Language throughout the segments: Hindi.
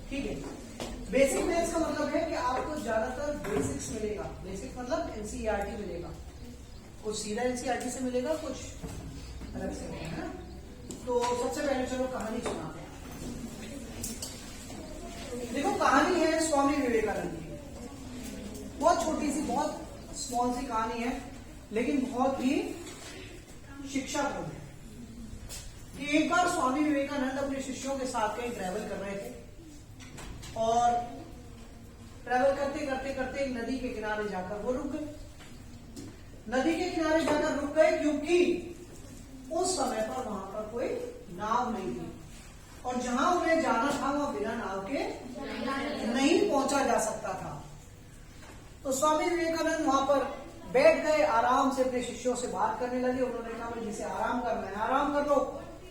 ठीक है। बेसिक मैथ्स का मतलब है कि आपको ज्यादातर बेसिक्स मिलेगा। बेसिक मतलब एनसीईआरटी मिलेगा, कुछ सीधा एनसीईआरटी से मिलेगा, कुछ अलग से मिलेगा। तो सबसे पहले चलो कहानी सुनाते हैं। देखो कहानी है स्वामी विवेकानंद की। बहुत छोटी सी, बहुत स्मॉल सी कहानी है, लेकिन बहुत ही शिक्षापूर्ण है। कि एक बार स्वामी विवेकानंद अपने शिष्यों के साथ कहीं ट्रैवल कर रहे थे और ट्रैवल करते करते करते एक नदी के किनारे जाकर वो रुक गए। नदी के किनारे जाकर रुक गए क्योंकि उस समय पर वहां पर कोई नाव नहीं थी और जहां उन्हें जाना था वह बिना नाव के नहीं पहुंचा जा सकता था। तो स्वामी विवेकानंद वहां पर बैठ गए, आराम से अपने शिष्यों से बात करने लगे। उन्होंने कहा भाई जिसे आराम करना है आराम कर लो,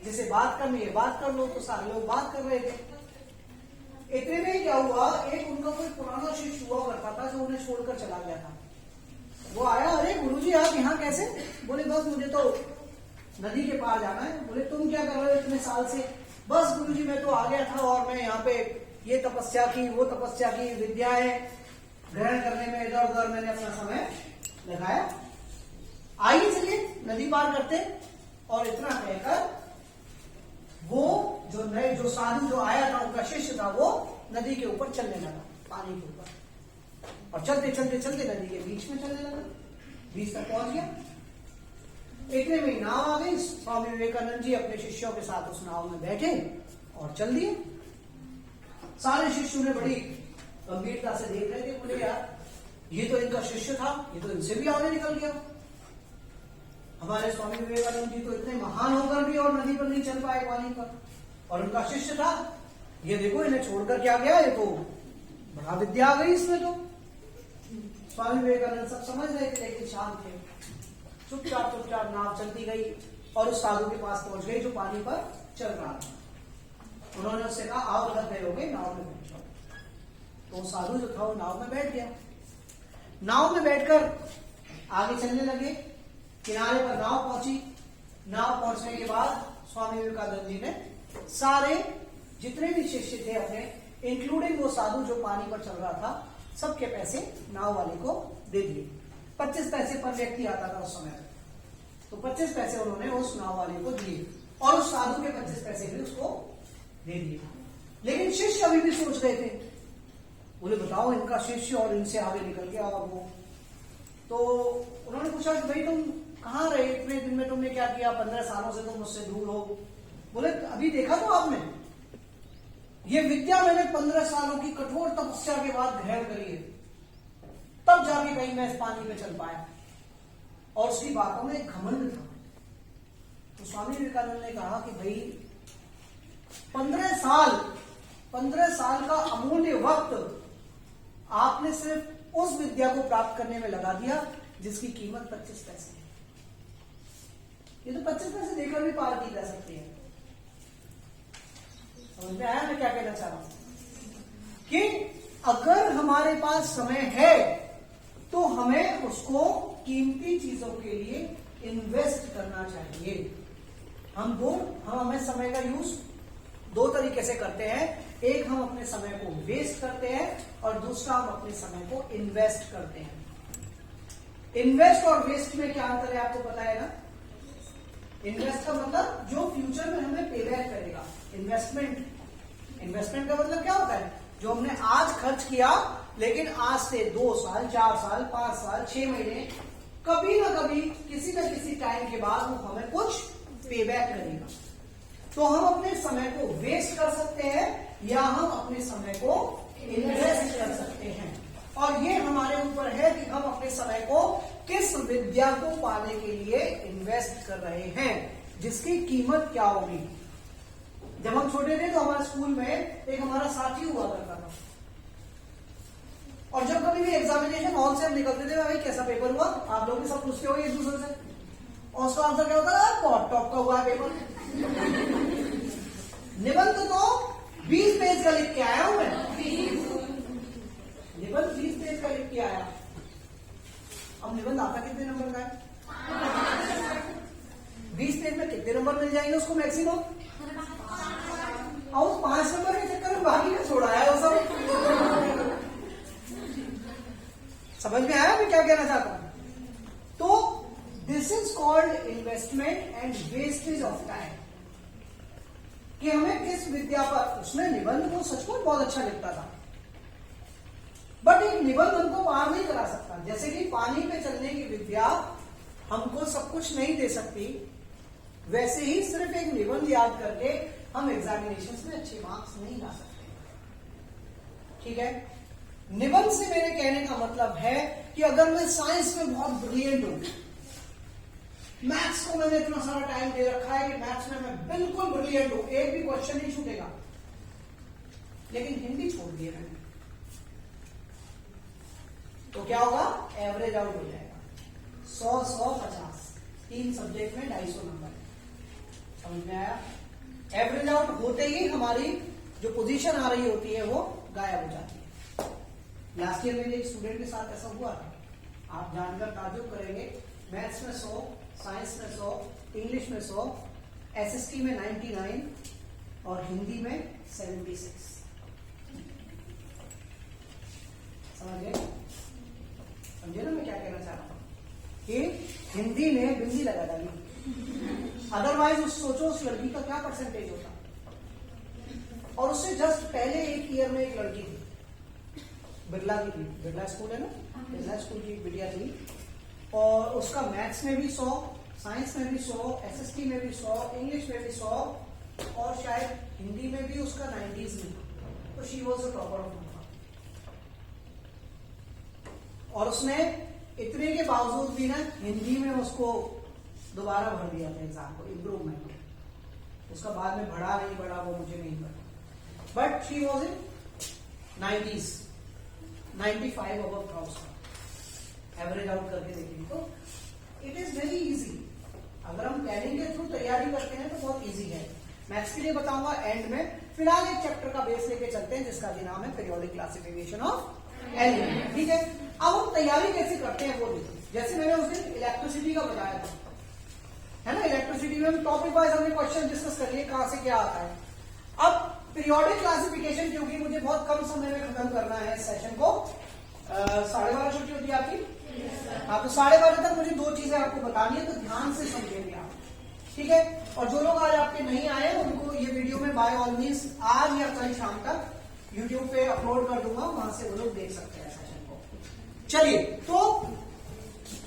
जिसे बात करनी है बात कर लो। तो सारे लोग बात कर रहे थे। इतने में क्या हुआ, एक उनका कोई पुराना शिष्य हुआ करता था जो उन्हें छोड़कर चला गया था। वो आया, अरे गुरुजी आप यहाँ कैसे? बोले बस मुझे तो नदी के पार जाना है। बोले तुम क्या कर रहे हो इतने साल से? बस गुरुजी मैं तो आ गया था और मैं यहाँ पे ये तपस्या की वो तपस्या की, विद्याएं ग्रहण करने में इधर उधर मैंने अपना समय लगाया। आइए चलिए नदी पार करते। और इतना कहकर वो जो साधु जो आया था, उनका शिष्य था, वो नदी के ऊपर चलने लगा, पानी के ऊपर। और चलते चलते चलते नदी के बीच में चलने लगा, बीच तक पहुंच गया। इतने में नाव आ गई। स्वामी विवेकानंद जी अपने शिष्यों के साथ उस नाव में बैठे और चल दिए। सारे शिष्यों ने बड़ी गंभीरता से देख रहे थे। बोले यार ये तो इनका शिष्य था, ये तो इनसे भी आगे निकल गया। हमारे स्वामी विवेकानंद जी तो इतने महान होकर भी और नदी पर नहीं चल पाए पानी पर, और उनका शिष्य था, ये देखो इन्हें छोड़कर क्या गया, ये तो बड़ा विद्या आ गई इसमें। तो स्वामी विवेकानंद सब समझ रहे थे लेकिन शांत थे। चुपचाप चुपचाप नाव चलती गई और उस साधु के पास पहुंच गई जो पानी पर चल रहा था। उन्होंने उससे कहा आओ लग गए हो गए, नाव में बैठ जाओ। तो साधु जो था वो नाव में बैठ गया। नाव में बैठकर आगे चलने लगे। किनारे पर नाव पहुंची। नाव पहुंचने के बाद स्वामी विवेकानंद जी ने सारे जितने भी शिष्य थे अपने, इंक्लूडिंग वो साधु जो पानी पर चल रहा था, सबके पैसे नाव वाले को दे दिए। 25 पैसे पर व्यक्ति आता था उस समय। तो 25 पैसे उन्होंने उस नाव वाले को दिए और उस साधु के 25 पैसे भी उसको दे दिए। लेकिन शिष्य अभी भी सोच रहे थे। बोले बताओ इनका शिष्य और इनसे आगे निकल गया। और वो तो उन्होंने पूछा कि भाई तुम कहाँ रहे इतने दिन में, तुमने क्या किया? 15 सालों से तुम मुझसे दूर हो। बोले अभी देखा तो आपने, ये विद्या मैंने 15 सालों की कठोर तपस्या के बाद ग्रहण करी है, तब जाके कहीं मैं इस पानी में चल पाया। और उसकी बातों में एक घमंड था। तो स्वामी विवेकानंद ने कहा कि भाई 15 साल का अमूल्य वक्त आपने सिर्फ उस विद्या को प्राप्त करने में लगा दिया जिसकी कीमत 25 पैसे है। ये तो 25 पैसे देकर भी पार की जा सकती है। समझ में आया मैं क्या कहना चाह रहा हूं? कि अगर हमारे पास समय है तो हमें उसको कीमती चीजों के लिए इन्वेस्ट करना चाहिए। हमें समय का यूज 2 तरीके से करते हैं। एक हम अपने समय को वेस्ट करते हैं और दूसरा हम अपने समय को इन्वेस्ट करते हैं। इन्वेस्ट और वेस्ट में क्या अंतर है आपको पता है ना? इन्वेस्ट का मतलब जो फ्यूचर में हमें पे बैक करेगा। इन्वेस्टमेंट का मतलब क्या होता है? जो हमने आज खर्च किया लेकिन आज से 2 साल 4 साल 5 साल 6 महीने कभी ना कभी किसी न किसी टाइम के बाद वो हमें कुछ पे बैक करेगा। तो हम अपने समय को वेस्ट कर सकते हैं या हम अपने समय को इन्वेस्ट कर सकते हैं। और ये हमारे ऊपर है कि हम अपने समय को किस विद्या को पाने के लिए इन्वेस्ट कर रहे हैं, जिसकी कीमत क्या होगी। जब हम छोटे थे तो हमारे स्कूल में एक हमारा साथी हुआ करता था, और जब कभी भी एग्जामिनेशन हॉल से हम निकलते थे, भाई कैसा पेपर हुआ, आप लोग भी सब पूछते हो एक दूसरे से, और उसका आंसर क्या होता है? बहुत टॉप का हुआ है पेपर। निबंध तो 20 पेज का लिख के आया हूं मैं। निबंध 20 पेज का लिख के आया। अब निबंध आता कितने नंबर का है? 20 पेज में कितने नंबर मिल जाएंगे उसको मैक्सिमम? और उस 5 नंबर के चक्कर में बाकी का छोड़ा है वो सब। समझ में आया मैं क्या कहना चाहता हूं? तो this is called investment and wastage of time, कि हमें किस विद्या पर, उसमें निबंध को सचमुच बहुत अच्छा लिखता था, बट एक निबंध हमको पार नहीं करा सकता। जैसे कि पानी पे चलने की विद्या हमको सब कुछ नहीं दे सकती, वैसे ही सिर्फ एक निबंध याद करके हम एग्जामिनेशन में अच्छे मार्क्स नहीं ला सकते। ठीक है, निबंध से मेरे कहने का मतलब है कि अगर मैं साइंस में बहुत ब्रिलियंट हूं, मैथ्स को मैंने इतना सारा टाइम दे रखा है कि मैथ्स में मैं बिल्कुल ब्रिलियंट हूं, एक भी क्वेश्चन नहीं छूटेगा, लेकिन हिंदी छोड़ दिए मैंने, तो क्या होगा? एवरेज आउट हो जाएगा। 100-100-50, 3 सब्जेक्ट में 250 नंबर। समझ में आया? एवरेज आउट होते ही हमारी जो पोजीशन आ रही होती है वो गायब हो जाती है। लास्ट ईयर मेरे एक स्टूडेंट के साथ ऐसा हुआ था, आप जानकर ताज्जुब करेंगे। मैथ्स में 100, साइंस में 100, इंग्लिश में 100, एसएसटी में 99 और हिंदी में 76। समझे ना मैं क्या कहना चाह रहा हूं? कि हिंदी ने बिंदी लगा डाली, अदरवाइज सोचो उस लड़की का क्या परसेंटेज होता। और उससे जस्ट पहले एक ईयर में एक लड़की थी, बिरला की थी, बिरला स्कूल है ना, बिरला स्कूल की बिटिया थी, और उसका मैथ्स में भी 100, साइंस में भी 100, एसएसटी में भी 100, इंग्लिश में भी 100 और शायद हिंदी में भी उसका 90s में। तो she was a topper of. और उसने इतने के बावजूद भी ना हिंदी में उसको दोबारा भर दिया था एग्जाम को, इम्प्रूवमेंट। उसका बाद में बढ़ा नहीं बढ़ा वो मुझे नहीं पता, but she was in 90s, 95 above था उसका। एवरेज आउट करके देखेंगे तो इट इज वेरी इजी। अगर हम प्लानिंग के थ्रू तैयारी करते हैं तो बहुत इजी है। मैथ्स के लिए बताऊंगा एंड में। फिलहाल एक चैप्टर का बेस लेके चलते हैं जिसका भी नाम है पीरियोडिक क्लासिफिकेशन ऑफ एलिमेंट। ठीक है, अब हम तैयारी कैसे करते हैं वो देखिए। जैसे मैंने उस दिन इलेक्ट्रिसिटी का बताया था, है ना, इलेक्ट्रिसिटी में हम टॉपिक वाइज हमने क्वेश्चन डिस्कस कर लिए कहां से क्या आता है। अब पीरियोडिक क्लासिफिकेशन, क्योंकि मुझे बहुत कम समय में खत्म करना है सेशन को, 12:30 छुट्टी होती है आपकी। हाँ, तो 12:30 तक मुझे 2 चीजें आपको बतानी है, तो ध्यान से समझेंगे आप। ठीक है, और जो लोग आज आपके नहीं आए उनको ये वीडियो में बाय ऑल मीन्स आज या कल शाम तक यूट्यूब पे अपलोड कर दूंगा, वहां से वो लोग देख सकते हैं सेशन को। चलिए, तो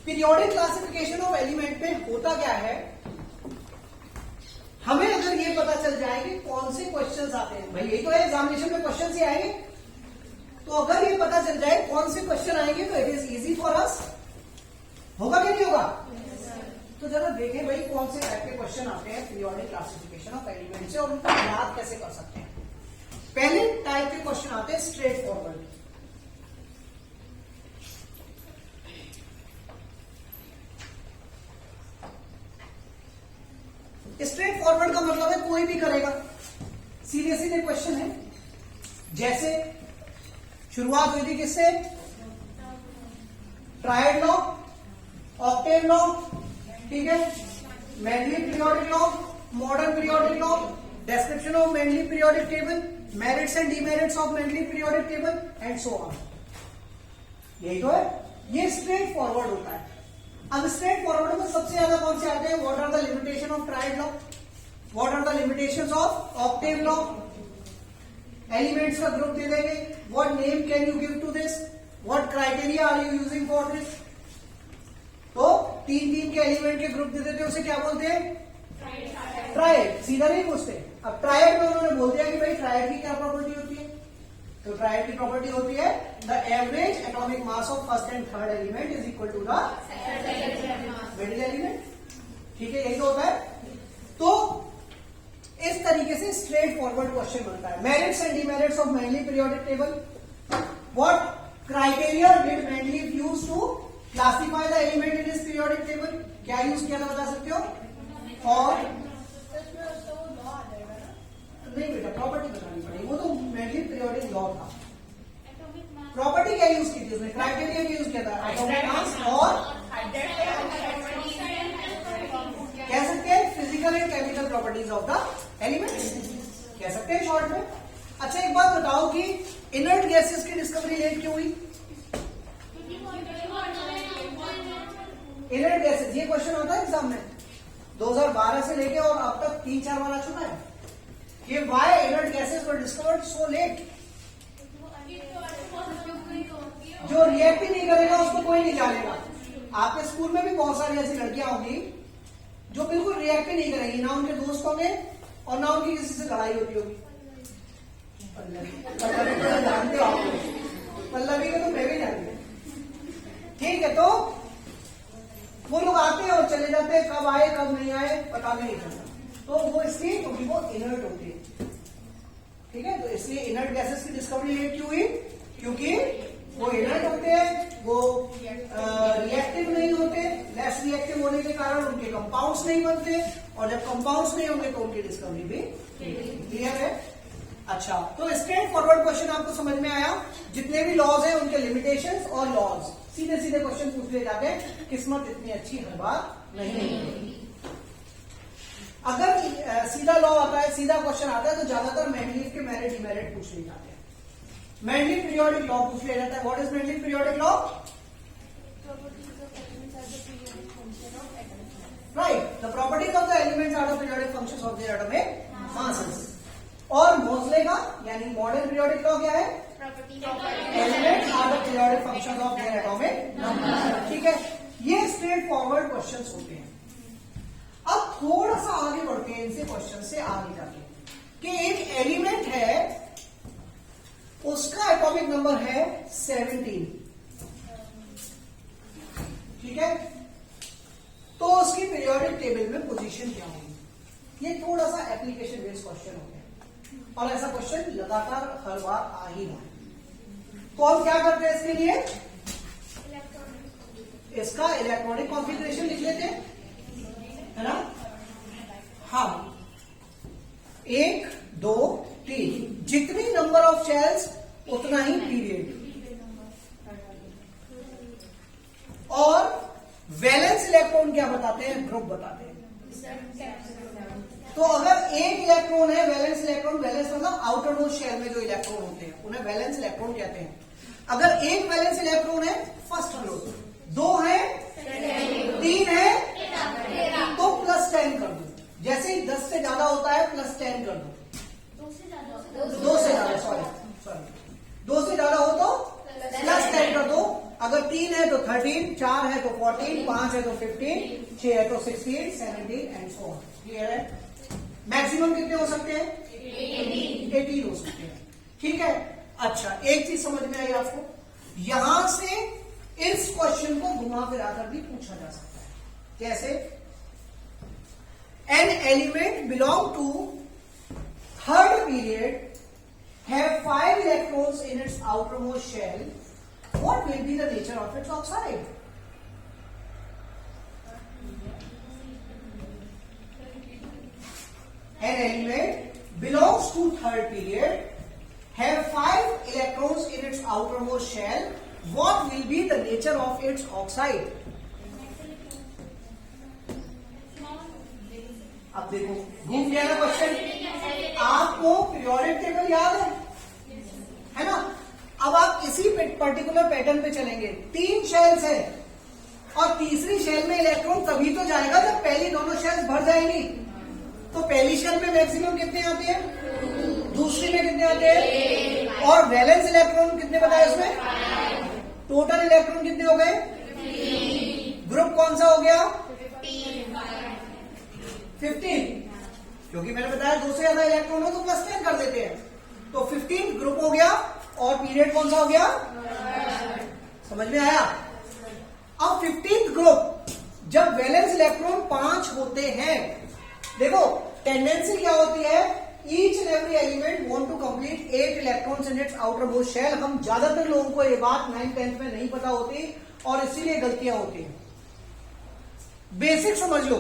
पीरियोडिक क्लासिफिकेशन ऑफ एलिमेंट में होता क्या है, हमें अगर ये पता चल जाए कि कौन से क्वेश्चंस आते हैं, भाई यही तो है एग्जामिनेशन में क्वेश्चन ही आएंगे, तो अगर ये पता चल जाए कौन से क्वेश्चन आएंगे तो it is easy for us. होगा कि नहीं होगा? तो जरा देखें भाई कौन से टाइप के क्वेश्चन आते हैं पीरियोडिक क्लासिफिकेशन ऑफ एलिमेंट से, और उनको याद कैसे कर सकते हैं। पहले टाइप के क्वेश्चन आते हैं स्ट्रेट फॉरवर्ड। स्ट्रेट फॉरवर्ड का मतलब है कोई भी करेगा, सीधे सीधे क्वेश्चन है। जैसे शुरुआत हुई थी किससे? ट्रायड लॉ, ऑक्टेव लॉ, ठीक है, Mendeley periodic law, modern periodic law, description of Mendeleev periodic table, merits and demerits of Mendeleev periodic table and so on. यही तो है, ये स्ट्रेट फॉरवर्ड होता है। अब स्ट्रेट फॉरवर्ड में सबसे ज्यादा कौन से आते हैं? What are the limitation of triad law, what are the limitations of octave law, elements का ग्रुप दे देंगे, what name can you give to this, what criteria are you using for this. तो 3 के एलिमेंट के ग्रुप दे देते, उसे क्या बोलते हैं? ट्रायड। सीधा नहीं पूछते। अब ट्रायड में उन्होंने बोल दिया कि भाई ट्रायड की क्या प्रॉपर्टी होती है, तो ट्रायड की प्रॉपर्टी होती है the average atomic mass of first and third element is equal to the middle element. ठीक है, यही तो होता है। तो इस तरीके से स्ट्रेट फॉरवर्ड क्वेश्चन बनता है। Merits and demerits of Mendeleev periodic table, what criteria did Mendeleev use to classify the element in this periodic table, क्या यूज किया था बता सकते हो? और नहीं बेटा, प्रॉपर्टी बतानी पड़ेगी, वो तो मेनली पीरियोडिक लॉ था। प्रॉपर्टी क्या यूज की थी उसने? क्राइटेरिया क्या यूज किया था? एटॉमिक मास और कह सकते हैं physical and chemical properties of the elements. कह सकते हैं शॉर्ट में। अच्छा एक बात बताओ कि इनर्ट गैसेस की डिस्कवरी लेट क्यों हुई? इनर्ट गैसेस, ये क्वेश्चन आता है एग्जाम में 2012 से लेके और अब तक 3-4 बार आ चुका है कि why inert gases were discovered so let. जो रिएक्ट ही नहीं करेगा उसको कोई नहीं जानेगा। आपके स्कूल में भी बहुत सारी ऐसी लड़कियां होंगी जो बिल्कुल रिएक्ट ही नहीं करेंगी, ना उनके दोस्त होंगे और ना उनकी किसी से लड़ाई होती होगी। पल्लवी को जानते हो आप, पल्लवी को तो मैं भी जानती हूँ। ठीक है, तो वो लोग आते हैं और चले जाते हैं, कब आए कब नहीं आए पता नहीं चलता। तो वो इसलिए क्योंकि वो इनर्ट होती है। ठीक है, तो इसलिए इनर्ट गैसेस की डिस्कवरी लेट क्यों हुई? क्योंकि वो इनर्ट होते हैं, वो रिएक्टिव नहीं होते, लेस रिएक्टिव होने के कारण उनके कंपाउंड्स नहीं बनते, और जब कंपाउंड्स नहीं होंगे तो उनकी डिस्कवरी भी क्लियर है। अच्छा, तो स्ट्रेट फॉरवर्ड क्वेश्चन आपको समझ में आया। जितने भी लॉज हैं उनके लिमिटेशंस और लॉज, सीधे सीधे क्वेश्चन पूछ लिए जाते हैं। किस्मत इतनी अच्छी हर बार नहीं होती। अगर सीधा लॉ आता है, सीधा क्वेश्चन आता है, तो ज्यादातर मेंडलीव के मेरिट डिमेरिट पूछ लिए जाते हैं। मेंडलीव पीरियोडिक लॉ पूछ लिया जाता है। What is Mendeleev periodic law? Right, the properties of the elements are the periodic functions of their atomic masses. और मोज़ले का यानी मॉडर्न पीरियोडिक लॉ क्या है? Elements are the periodic functions of their atomic number. ठीक है, ये स्ट्रेट फॉरवर्ड क्वेश्चंस होते हैं। अब थोड़ा सा आगे बढ़ते हैं इनसे क्वेश्चन से आगे जाके कि एक एलिमेंट है, उसका एटॉमिक नंबर है 17। ठीक है, तो उसकी पीरियोडिक टेबल में पोजीशन क्या होगी? ये थोड़ा सा एप्लीकेशन बेस्ड क्वेश्चन हो गया और ऐसा क्वेश्चन लगातार हर बार आ ही रहा है। तो हम क्या करते हैं इसके लिए? इसका इलेक्ट्रॉनिक कॉन्फ़िगरेशन लिख लेते हैं, है ना? हाँ, 1 2 3, जितनी नंबर ऑफ शेल्स उतना ही पीरियड। और वैलेंस इलेक्ट्रॉन क्या बताते हैं? ग्रुप बताते हैं। तो अगर एक इलेक्ट्रॉन है, वैलेंस इलेक्ट्रॉन, वैलेंस मतलब आउटर मोस्ट शेल में जो इलेक्ट्रॉन होते हैं उन्हें वैलेंस इलेक्ट्रॉन कहते हैं। अगर एक वैलेंस इलेक्ट्रॉन है फर्स्ट ग्रुप, 2 है, 3 है, तो +10 कर दो। जैसे ही 10 से ज्यादा होता है +10 कर दो। 2 से ज्यादा, सॉरी 2 से ज्यादा हो तो +10 कर दो। अगर 3 है तो 13, 4 है तो 14, 5 है तो 15, 6 है तो 16, 17 एंड सो ऑन। क्लियर है? मैक्सिमम कितने हो सकते हैं? 18 हो सकते हैं। ठीक है, अच्छा एक चीज समझ में आई आपको, यहां से इस क्वेश्चन को घुमा फिरा कर भी पूछा जा सकता है। कैसे? An element belong to third period have 5 electrons in its outermost shell. What will be the nature of its oxide? An element belongs to third period, have 5 electrons in its outermost shell. What will be the nature of its oxide? अब देखो घूम गया ना क्वेश्चन। आपको पीरियोडिक टेबल याद है ना? अब आप इसी पर्टिकुलर पैटर्न पे चलेंगे। 3 शेल्स है और तीसरी शेल में इलेक्ट्रॉन तभी तो जाएगा जब पहली दोनों शेल्स भर जाएंगी। तो पहली शेल में मैक्सिमम कितने आते हैं? दूसरी में कितने आते हैं? और वैलेंस इलेक्ट्रॉन कितने बताए उसमें? टोटल इलेक्ट्रॉन कितने हो गए? ग्रुप कौन सा हो गया? 15, क्योंकि मैंने बताया 2 से ज्यादा इलेक्ट्रॉन हो तो +10 कर देते हैं। तो 15 ग्रुप हो गया और पीरियड कौन सा हो गया? समझ में आया? अब 15th ग्रुप जब वैलेंस इलेक्ट्रॉन 5 होते हैं, देखो टेंडेंसी क्या होती है? Each and every element want to complete 8 electrons in its outermost shell. हम ज्यादातर लोगों को ये बात 9th 10th में नहीं पता होती और इसीलिए गलतियां होती हैं। बेसिक समझ लो,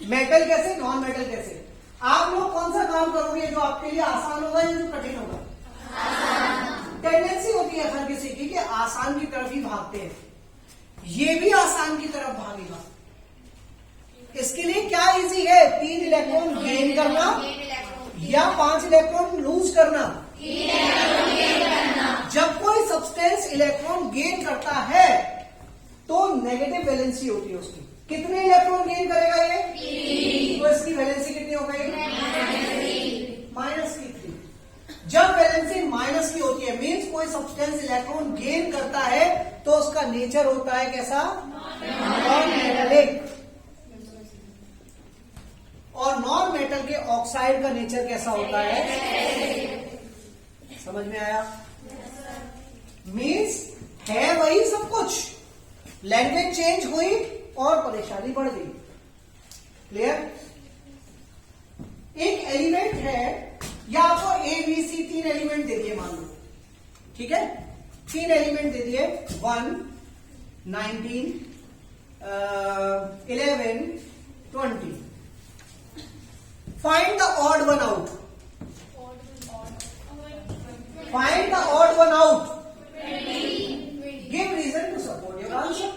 मेटल कैसे, नॉन मेटल कैसे। आप लोग कौन सा काम करोगे जो आपके लिए आसान होगा या जो कठिन होगा? टेंडेंसी होती है हर किसी की कि आसान की तरफ ही भागते हैं। ये भी आसान की तरफ भागेगा। इसके लिए क्या इजी है? 3 इलेक्ट्रॉन गेन करना या 5 इलेक्ट्रॉन लूज करना। जब कोई सब्सटेंस इलेक्ट्रॉन गेन करता है तो नेगेटिव वैलेंसी होती है उसकी। कितने इलेक्ट्रॉन गेन करेगा ये? 3। तो इसकी वैलेंसी कितनी हो गई? -3। जब वैलेंसी माइनस की होती है मीन्स कोई सब्सटेंस इलेक्ट्रॉन गेन करता है तो उसका नेचर होता है कैसा? Non metallic. और नॉन मेटल के ऑक्साइड का नेचर कैसा होता है? समझ में आया? मीन्स है वही सब कुछ, लैंग्वेज चेंज हुई और परेशानी बढ़ गई। क्लियर? एक एलिमेंट है या आपको ABC 3 एलिमेंट दे दिए मान लो, ठीक है? 3 एलिमेंट दे दिए 1, 19, 11, 20। Find the odd one out. Find the odd one out. Give reason to support your answer.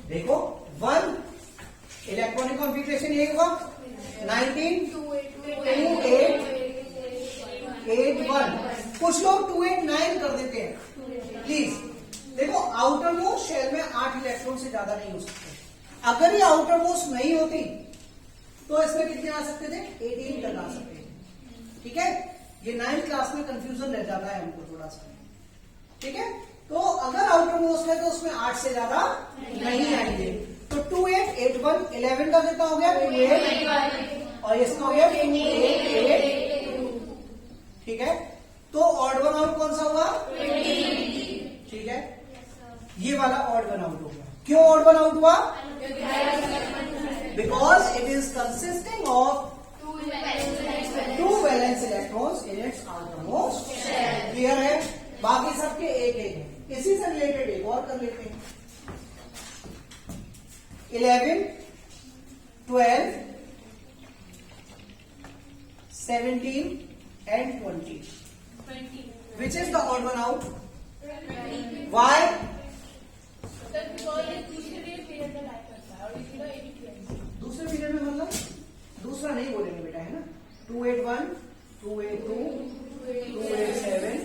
देखो 1 इलेक्ट्रॉनिक कॉन्फ़िगरेशन ये होगा 19, 2, 8, 8, 1। कुछ लोग 2, 8, 9 कर देते हैं प्लीज। देखो आउटर मोस्ट शेल में 8 इलेक्ट्रॉन से ज्यादा नहीं हो सकते। अगर ये आउटर मोस्ट नहीं होती तो इसमें कितने आ सकते थे? 18 तक आ सकते थे। ठीक है? ये 9th क्लास में कंफ्यूजन रह जाता है हमको थोड़ा सा। ठीक है? तो अगर आउटर मोस्ट है तो उसमें 8 से ज्यादा नहीं आएंगे। तो 2, 8, 8, 1, 11 का कितना हो गया? 2, 8 और इसका हो गया 2, 8, 8। ठीक है? तो ऑड वन आउट कौन सा हुआ? 20। ठीक है? ये वाला ऑड वन आउट हो गया। क्यों ऑड वन आउट हुआ? Because it is consisting of 2 valence electrons in its outermost shell. Clear है? बाकी सबके एक एक है। इसी से रिलेटेड एक और कर लेते हैं। 11, 12, 17 and 20. Which is the odd one out? Why? दूसरे पीरियड में मतलब दूसरा नहीं बोलेंगे बेटा, है ना? 2, 8, 1, 2, 8, 2, 2, 8, 7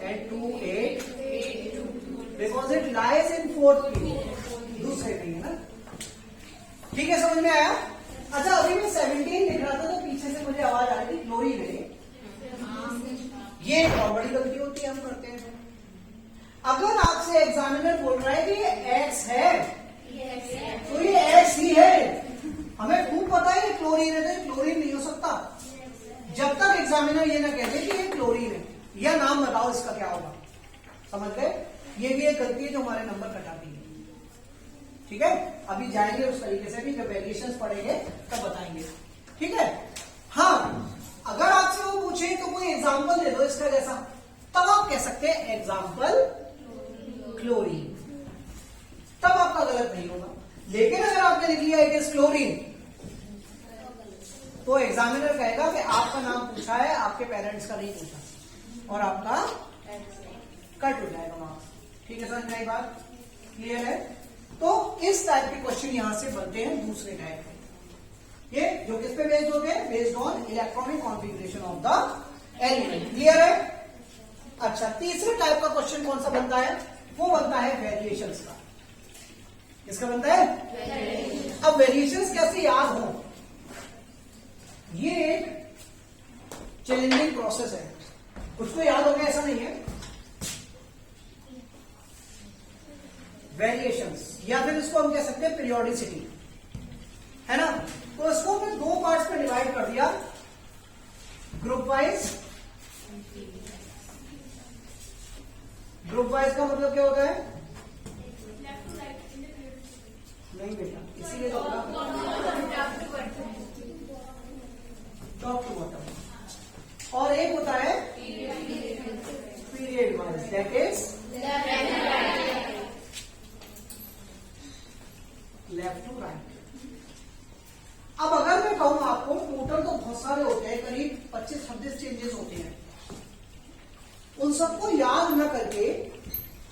and 2, 8 because it lies in 4th period. दूसरे पीरियड ना। ठीक है? समझ में आया? अच्छा अभी मैं 17 लिख रहा था तो पीछे से मुझे आवाज आ रही थी क्लोरीन है। ये बहुत बड़ी गलती होती है, हम करते हैं। अगर आपसे एग्जामिनर बोल रहा है कि ये X है तो ये X ही है। हमें खूब पता है ये क्लोरीन है तो ये क्लोरीन नहीं हो सकता जब तक एग्जामिनर ये ना कह दे कि ये क्लोरीन है। या नाम बताओ इसका क्या होगा। समझ गए? ये भी एक गलती है जो हमारे नंबर कटाती है। ठीक है? अभी जाएंगे उस तरीके से भी, जब वेरिएशंस पढ़ेंगे तब बताएंगे। ठीक है? हाँ, अगर आपसे वो पूछे तो कोई एग्जाम्पल दे दो इसका जैसा, तब आप कह सकते हैं एग्जाम्पल क्लोरीन, तब आपका गलत नहीं होगा। लेकिन अगर आपने लिख लिया इट इज क्लोरीन तो एग्जामिनर कहेगा कि आपका नाम पूछा है, आपके पेरेंट्स का नहीं पूछा और आपका कट हो जाएगा मार्क्स। ठीक है? समझ में आई बात? क्लियर है? तो इस टाइप के क्वेश्चन यहां से बनते हैं दूसरे टाइप के, ये जो किस पे बेस्ड होते हैं? Based on electronic configuration of the element. Clear है? अच्छा, तीसरे टाइप का क्वेश्चन कौन सा बनता है? वो बनता है वेरिएशंस का। किसका बनता है? अब वेरिएशंस कैसे याद हो? ये एक चैलेंजिंग प्रोसेस है। कुछ तो याद हो गया ऐसा नहीं है। वेरिएशंस या फिर इसको हम कह सकते हैं पीरियोडिसिटी, है ना? तो इसको हमने 2 पार्ट्स में डिवाइड कर दिया, ग्रुप वाइज। ग्रुप वाइज का मतलब क्या होता है? नहीं बेटा, इसीलिए तो टॉप टू बॉटम। और एक होता है period wise, that is left to right. अब अगर मैं कहूं आपको टोटल तो बहुत सारे होते हैं, करीब 25-26 चेंजेस होते हैं। उन सबको याद न करके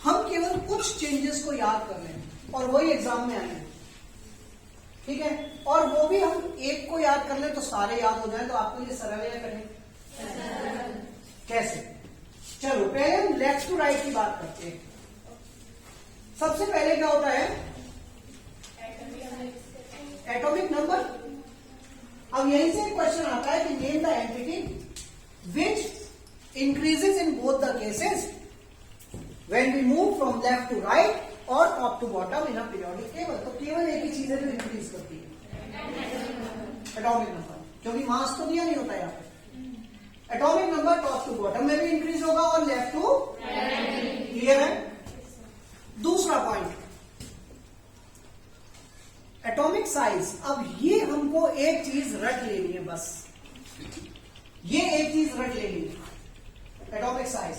हम केवल कुछ चेंजेस को याद कर रहे हैं और वही एग्जाम में आएंगे। ठीक है, और वो भी हम एक को याद कर ले तो सारे याद हो जाए, तो आपके लिए सरल है करें कैसे? चलो पहले हम लेफ्ट टू राइट की बात करते हैं। सबसे पहले क्या होता है? Atomic number. अब यहीं से एक क्वेश्चन आता है कि name the entity which increases in both the cases when we move from left to right और top to bottom in a periodic table. तो केवल एक ही चीज है जो इंक्रीज करती है, एटॉमिक नंबर, क्योंकि मास तो दिया नहीं होता यहाँ पे। Atomic number top to bottom में भी इंक्रीज होगा और लेफ्ट टू क्लियर है। दूसरा पॉइंट एटॉमिक साइज। अब ये हमको एक चीज रट लेनी है, बस ये एक चीज रट लेनी है, एटॉमिक साइज।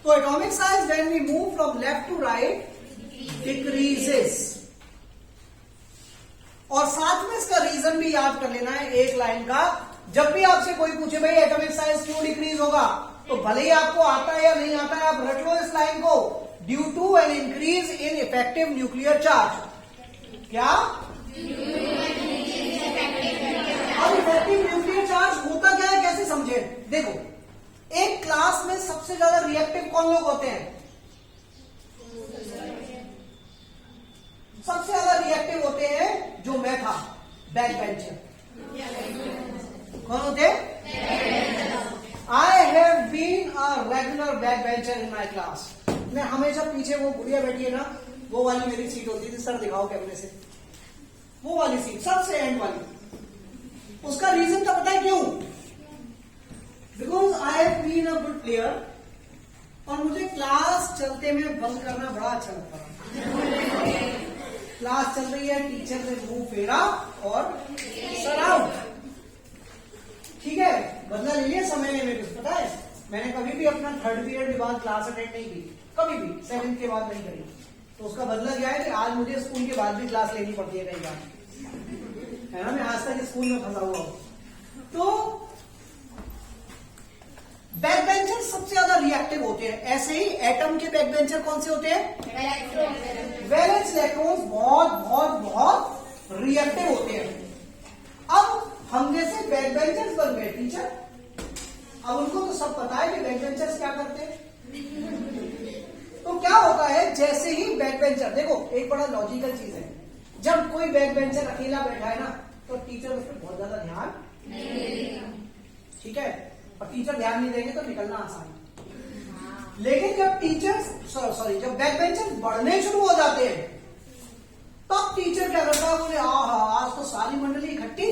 तो atomic size when we move from left to right decreases, और साथ में इसका रीजन भी याद कर लेना है एक लाइन का। जब भी आपसे कोई पूछे भाई एटॉमिक साइज क्यों डिक्रीज होगा, तो भले ही आपको आता है या नहीं आता है, आप रट लो इस लाइन को, due to an increase in effective nuclear charge. क्या? अब इफेक्टिव न्यूक्लियर चार्ज होता क्या है, कैसे समझे? देखो, एक क्लास में सबसे ज्यादा रिएक्टिव कौन लोग होते हैं? सबसे ज्यादा रिएक्टिव होते हैं जो मैं था, बैक बेंचर। कौन होते? I have been a regular back bencher in my class. मैं हमेशा पीछे, वो गुड़िया बैठी है ना, वो वाली मेरी सीट होती थी। सर दिखाओ कैमरे से, वो वाली सीट सबसे एंड वाली। उसका रीजन तो पता है क्यों? Because I have been a good player, और मुझे क्लास चलते में बंद करना बड़ा अच्छा लगता था। क्लास चल रही है, टीचर ने मुंह फेरा और सर आउट। ठीक है, बदला ले लिया समय में। कुछ पता है, मैंने कभी भी अपना थर्ड पीरियड के बाद क्लास अटेंड नहीं की, कभी भी, 7th के बाद नहीं करी। तो उसका बदला क्या है कि आज मुझे स्कूल के बाद भी क्लास लेनी पड़ती है कई बार, है ना। मैं आज तक स्कूल में फंसा हुआ हूं। तो बैक बेंचर सबसे ज्यादा रिएक्टिव होते हैं। ऐसे ही एटम के बैक बेंचर कौन से होते हैं? वैलेंस इलेक्ट्रॉन्स बहुत बहुत बहुत रिएक्टिव होते हैं। अब हम जैसे बैक बेंचर्स बन गए टीचर, अब उनको तो सब पता है कि बैक बेंचर्स क्या करते हैं। तो क्या होता है, जैसे ही बैक बेंचर, देखो एक बड़ा लॉजिकल चीज है, जब कोई बैक बेंचर अकेला बैठा है ना, तो टीचर उस पर बहुत ज्यादा ध्यान नहीं देगा, ठीक है, और टीचर ध्यान नहीं देंगे तो निकलना आसान है। लेकिन जब जब बैक बेंचर बढ़ने शुरू हो जाते हैं, तब टीचर क्या करता है, बोले आज तो सारी मंडली इकट्ठी,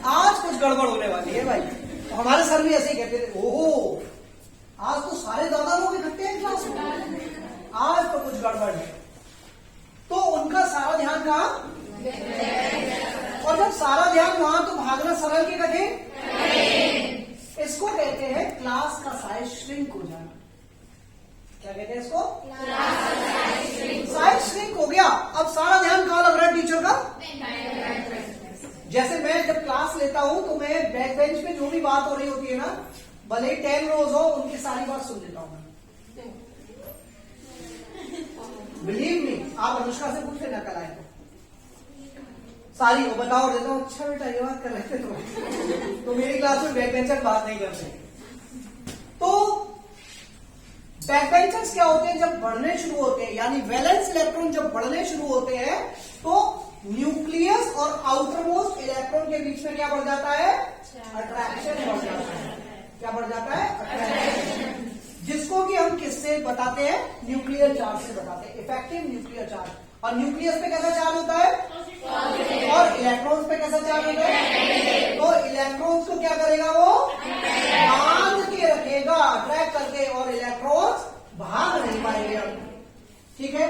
आज कुछ गड़बड़ होने वाली है भाई। तो हमारे सर भी ऐसे ही कहते थे, ओहो आज तो सारे ज्यादा लोग इकट्ठे हैं क्लास में, आज तो कुछ गड़बड़ है। तो उनका सारा ध्यान कहां, और जब सारा ध्यान वहां, तो भागना सरल के कठिन। इसको कहते हैं क्लास का साइज श्रिंक हो जाना। क्या कहते हैं इसको? साइज श्रिंक हो गया। अब सारा ध्यान कहां लग रहा है टीचर का? जैसे मैं जब क्लास लेता हूं तो मैं बैक बेंच पे जो भी बात हो रही होती है ना, भले ही 10 रोज हो, उनकी सारी बात सुन लेता हूं। बिलीव मी, आप अनुष्का से पूछ लेना कल आए सारी को बताओ, देता हूं अच्छा बेटा ये बात कर रहे थे तो मेरी क्लास में बैक बेंचर बात नहीं करते। तो बैक बेंचर्स क्या होते हैं, जब बढ़ने शुरू होते हैं, यानी वैलेंस इलेक्ट्रॉन जब बढ़ने शुरू होते हैं, तो न्यूक्लियस और आउटर मोस्ट इलेक्ट्रॉन के बीच में क्या बढ़ जाता है? अट्रैक्शन बढ़ जाता है। क्या बढ़ जाता है? अट्रैक्शन, जिसको कि हम किससे बताते हैं? न्यूक्लियर चार्ज से बताते हैं, इफेक्टिव न्यूक्लियर चार्ज। और न्यूक्लियस पे कैसा चार्ज होता है? और इलेक्ट्रॉन्स पे कैसा चार्ज होता है? तो इलेक्ट्रॉन्स को क्या करेगा, वो बांध के रखेगा, अट्रैक्ट करके, और इलेक्ट्रॉन्स भाग नहीं पाएंगे। ठीक है,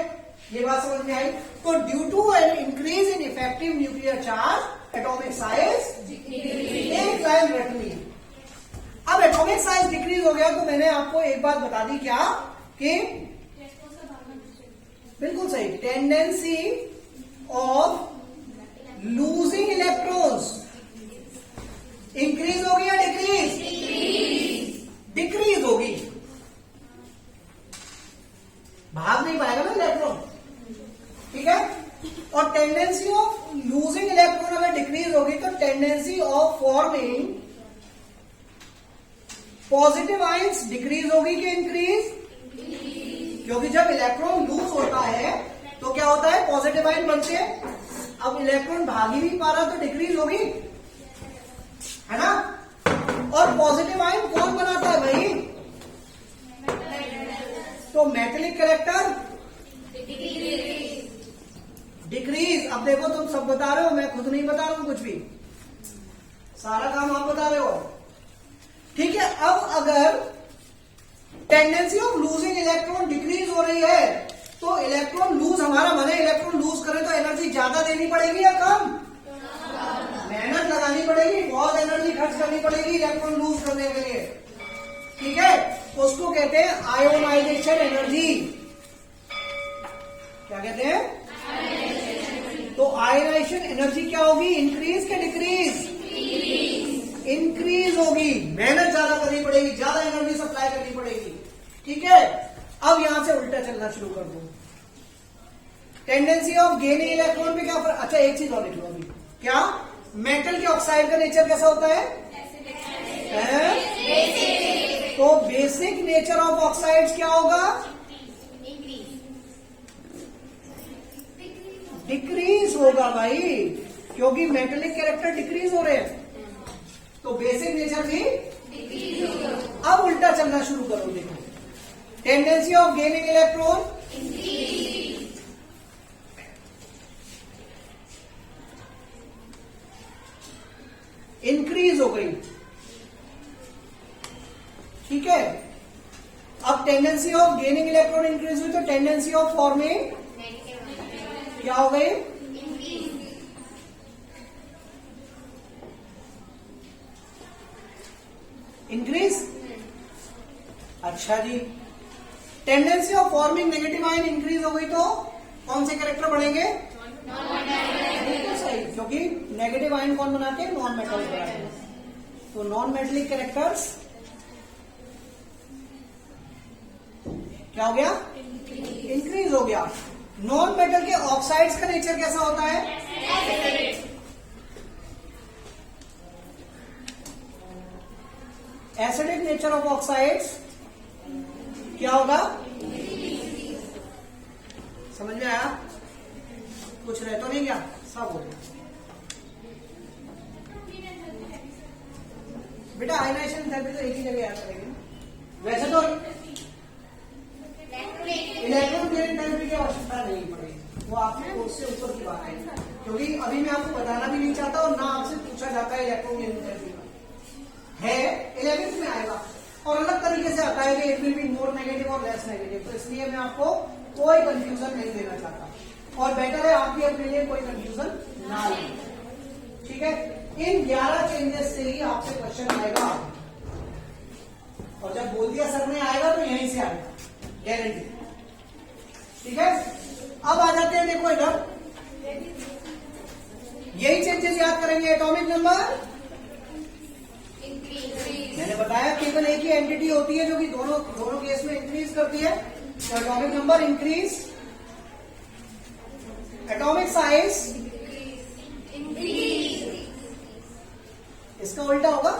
ये बात समझ में आई। तो due to an increase in effective nuclear charge, atomic size एक लाइन रखनी। अब एटॉमिक साइज डिक्रीज हो गया, तो मैंने आपको एक बात बता दी, क्या कि बिल्कुल सही, tendency of losing electrons increase होगी या डिक्रीज? डिक्रीज होगी, भाग नहीं पाएगा ना इलेक्ट्रॉन। ठीक है, और टेंडेंसी ऑफ लूजिंग डिक्रीज होगी तो tendency of forming positive ions decrease होगी कि इंक्रीज? क्योंकि जब इलेक्ट्रॉन लूज होता है तो क्या होता है, पॉजिटिव आयन बनते हैं। अब इलेक्ट्रॉन भाग ही नहीं पा रहा तो डिक्रीज होगी, है ना। और पॉजिटिव आयन कौन बनाता है भाई? तो मेटेलिक कैरेक्टर डिक्रीज। अब देखो तुम सब बता रहे हो, मैं खुद नहीं बता रहा हूं कुछ भी, सारा काम आप बता रहे हो, ठीक है। अब अगर tendency of losing electron decrease हो रही है तो इलेक्ट्रॉन लूज हमारा मन है, इलेक्ट्रॉन लूज करें तो एनर्जी ज्यादा देनी पड़ेगी या कम? मेहनत लगानी पड़ेगी, बहुत एनर्जी खर्च करनी पड़ेगी इलेक्ट्रॉन लूज करने के लिए, ठीक है। उसको कहते हैं आयोनाइजेशन एनर्जी। क्या कहते हैं? तो आयोनाइजेशन एनर्जी क्या होगी, इंक्रीज के डिक्रीज? इंक्रीज होगी, मेहनत ज्यादा करनी पड़ेगी, ज्यादा एनर्जी सप्लाई करनी पड़ेगी, ठीक है। अब यहां से उल्टा चलना शुरू कर दो। टेंडेंसी ऑफ गेनिंग इलेक्ट्रॉन पे क्या फर्क? अच्छा एक चीज और लिख लो अभी, क्या मेटल के ऑक्साइड का नेचर कैसा होता है? तो बेसिक नेचर ऑफ ऑक्साइड्स क्या होगा? डिक्रीज होगा भाई, क्योंकि मेटेलिक कैरेक्टर डिक्रीज हो रहे हैं तो बेसिक नेचर भी डिक्रीज होगा। अब उल्टा चलना शुरू करो, देखो tendency of gaining electron increase हो गई, ठीक है। अब tendency of gaining electron increase हुई तो टेंडेंसी ऑफ फॉर्मिंग क्या हो गई? इंक्रीज। अच्छा जी, tendency of forming negative ion increase हो गई तो कौन से कैरेक्टर बढ़ेंगे? बिल्कुल सही, क्योंकि नेगेटिव आयन कौन बनाते हैं? नॉन मेटल बनाते हैं। तो नॉन मेटलिक कैरेक्टर्स क्या हो गया? इंक्रीज हो गया। नॉन मेटल के ऑक्साइड्स का नेचर कैसा होता है? एसिडिक नेचर ऑफ ऑक्साइड्स क्या होगा? समझ में आया? कुछ रह तो नहीं क्या? सब हो गया बेटा। आयनाइजेशन थेरेपी तो एक ही जगह याद करेगी, वैसे तो इलेक्ट्रॉन क्लियरिंग थेरेपी की आवश्यकता नहीं पड़ेगी, वो आपके कोर्स से ऊपर की बात है, क्योंकि अभी मैं आपको बताना भी नहीं चाहता और ना आपसे पूछा जाता है इलेक्ट्रॉन क्लियरिंग थेरेपी है। 11th में आएगा और अलग तरीके से आता है कि it will be more negative और लेस नेगेटिव, तो इसलिए मैं आपको कोई कंफ्यूजन नहीं देना चाहता और बेटर है आप भी अपने लिए कोई कंफ्यूजन ना लें, ठीक है। इन 11 चेंजेस से ही आपसे क्वेश्चन आएगा और जब बोल दिया सर ने आएगा तो यहीं से आएगा, गारंटी, ठीक है। अब आ जाते हैं, देखो इधर यही चेंजेस याद करेंगे। एटॉमिक नंबर मैंने बताया केवल एक ही एंटिटी होती है जो कि दोनों केस में इंक्रीज करती है, तो atomic number increase. Atomic size इसका उल्टा होगा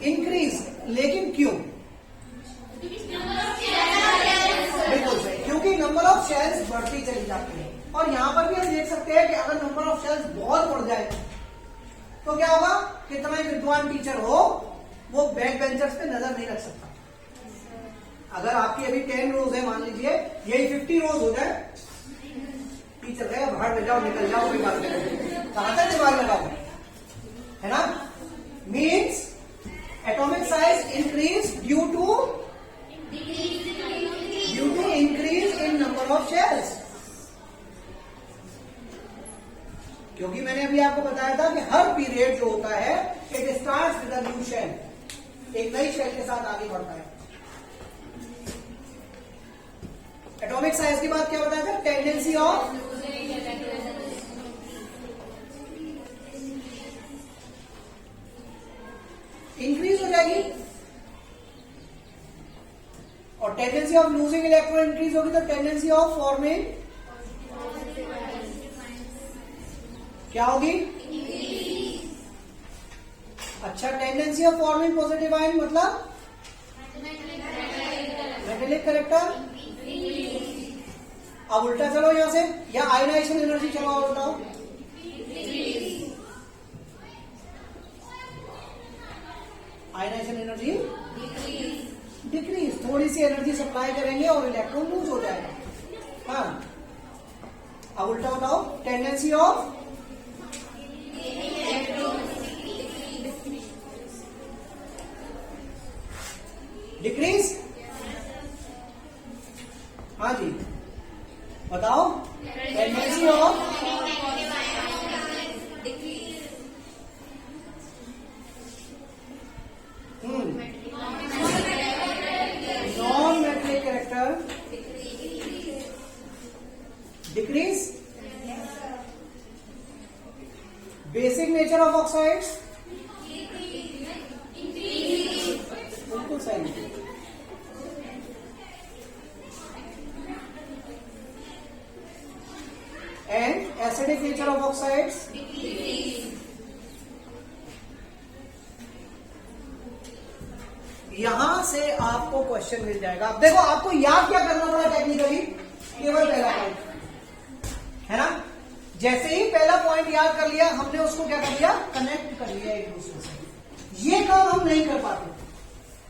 इंक्रीज, लेकिन क्यों? बिल्कुल सही, क्योंकि नंबर ऑफ शेल्स बढ़ती चली जाती है। और यहां पर भी हम देख सकते हैं कि अगर नंबर ऑफ शेल्स बहुत बढ़ जाए तो क्या होगा? कितना ही विद्वान टीचर हो वो बैक बेंचर्स पे नजर नहीं रख सकता। अगर आपकी अभी 10 रोज है, मान लीजिए यही 50 रोज हो जाए, टीचर कहेगा बाहर में जाओ, निकल जाओ, कोई बात नहीं, कहां तक दिमाग लगाओ, है ना। Means atomic size increase due to increase in number of shells. क्योंकि मैंने अभी आपको बताया था कि हर पीरियड जो होता है it starts with a new shell, एक नई शेल के साथ आगे बढ़ता है। एटॉमिक साइज की बात क्या बताया था? टेंडेंसी ऑफ इंक्रीज हो जाएगी और tendency of losing electron increase होगी तो टेंडेंसी ऑफ फॉर्मिंग क्या होगी? अच्छा, tendency of forming positive ion मतलब मेटेलिक करेक्टर। अब उल्टा चलो यहां से, या आयनाइजेशन एनर्जी चलो और बताओ। आयनाइजेशन एनर्जी डिक्रीज, थोड़ी सी एनर्जी सप्लाई करेंगे और इलेक्ट्रॉन लूज हो जाएगा। हाँ, अब उल्टा बताओ, टेंडेंसी ऑफ डिक्रीज। हाँ जी बताओ, tendency of non metallic character decrease. Basic nature of oxides बिल्कुल सही। And acidic nature of oxides यहां से आपको क्वेश्चन मिल जाएगा। अब देखो, आपको याद क्या करना पड़ा टेक्निकली, केवल पहला पॉइंट है ना। जैसे ही पहला पॉइंट याद कर लिया हमने, उसको क्या कर लिया, कनेक्ट कर लिया एक दूसरे से। ये काम हम नहीं कर पाते,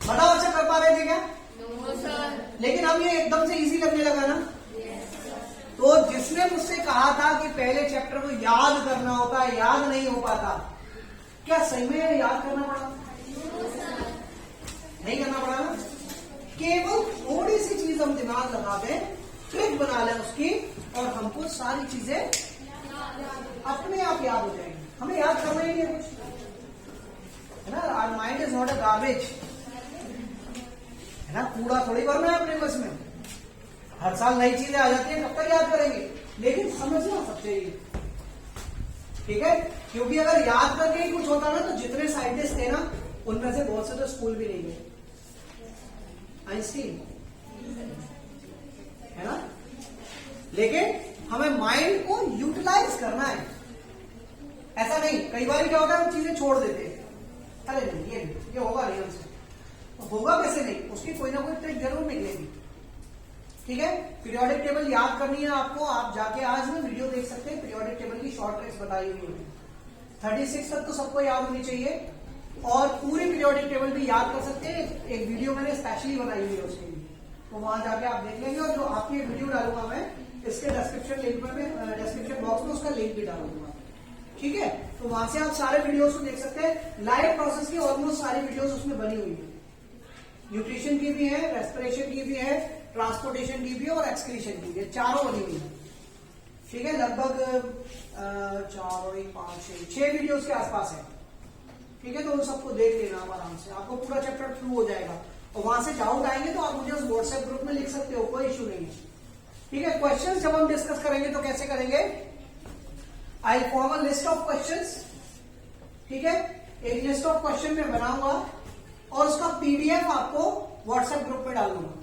बताओ अच्छा कर पा रहे थे क्या? No sir. लेकिन अब ये एकदम से इजी लगने लगा ना। तो जिसने मुझसे कहा था कि पहले चैप्टर को याद करना होता है, याद नहीं हो पाता, क्या सही में याद करना पड़ा? नहीं करना पड़ा ना। केवल थोड़ी सी चीज हम दिमाग लगा दें, ट्रिक बना लें उसकी, और हमको सारी चीजें अपने आप याद हो जाएंगी। हमें याद करना ही नहीं है कुछ, है ना। Our mind is not a garbage, है ना। कूड़ा थोड़ी भरना है अपने बस में। हर साल नई चीजें आ जाती है, कब तक याद करेंगे? लेकिन समझना सब चाहिए, ठीक है। क्योंकि अगर याद करके ही कुछ होता ना, तो जितने साइंटिस्ट थे ना, उनमें से बहुत से तो स्कूल भी नहीं गए। आइंस्टीन, है ना। लेकिन हमें माइंड को यूटिलाइज करना है। ऐसा नहीं, कई बार क्या होता है, हम चीजें छोड़ देते हैं। अरे नहीं, ये होगा नहीं हमसे, तो होगा कैसे नहीं, उसकी कोई ना कोई ट्रिक जरूर निकलेगी, ठीक है। पीरियोडिक टेबल याद करनी है आपको, आप जाके आज में वीडियो देख सकते हैं, पीरियोडिक टेबल की शॉर्ट ट्रिक्स बताई हुई है। 36 तक तो सबको याद होनी चाहिए, और पूरी पीरियोडिक टेबल भी याद कर सकते हैं। एक वीडियो मैंने स्पेशली बनाई हुई है उसके लिए, तो वहां जाके आप देख लेंगे। और जो आपकी वीडियो डालूंगा मैं, इसके डिस्क्रिप्शन लिंक में, डिस्क्रिप्शन बॉक्स में उसका लिंक भी डालूंगा, ठीक है। तो वहां से आप सारे वीडियोस को देख सकते हैं। लाइव प्रोसेस की ऑलमोस्ट सारी वीडियोस उसमें बनी हुई है। न्यूट्रिशन की भी है, रेस्पिरेशन की भी है, ट्रांसपोर्टेशन की भी है, और एक्सक्रीशन की भी है। चारों बनी हुई है, ठीक है। लगभग 4, 5, 6 वीडियोस के आसपास है, ठीक है। तो उन सबको देख लेना आप आराम से, आपको पूरा चैप्टर थ्रू हो जाएगा। और वहां से डाउट आएंगे तो आप मुझे उस व्हाट्सएप ग्रुप में लिख सकते हो, कोई इश्यू नहीं है, ठीक है। क्वेश्चंस जब हम डिस्कस करेंगे तो कैसे करेंगे, आई form a list of questions, ठीक है। एक लिस्ट ऑफ क्वेश्चन में बनाऊंगा और उसका पीडीएफ आपको व्हाट्सएप ग्रुप में डाल दूंगा,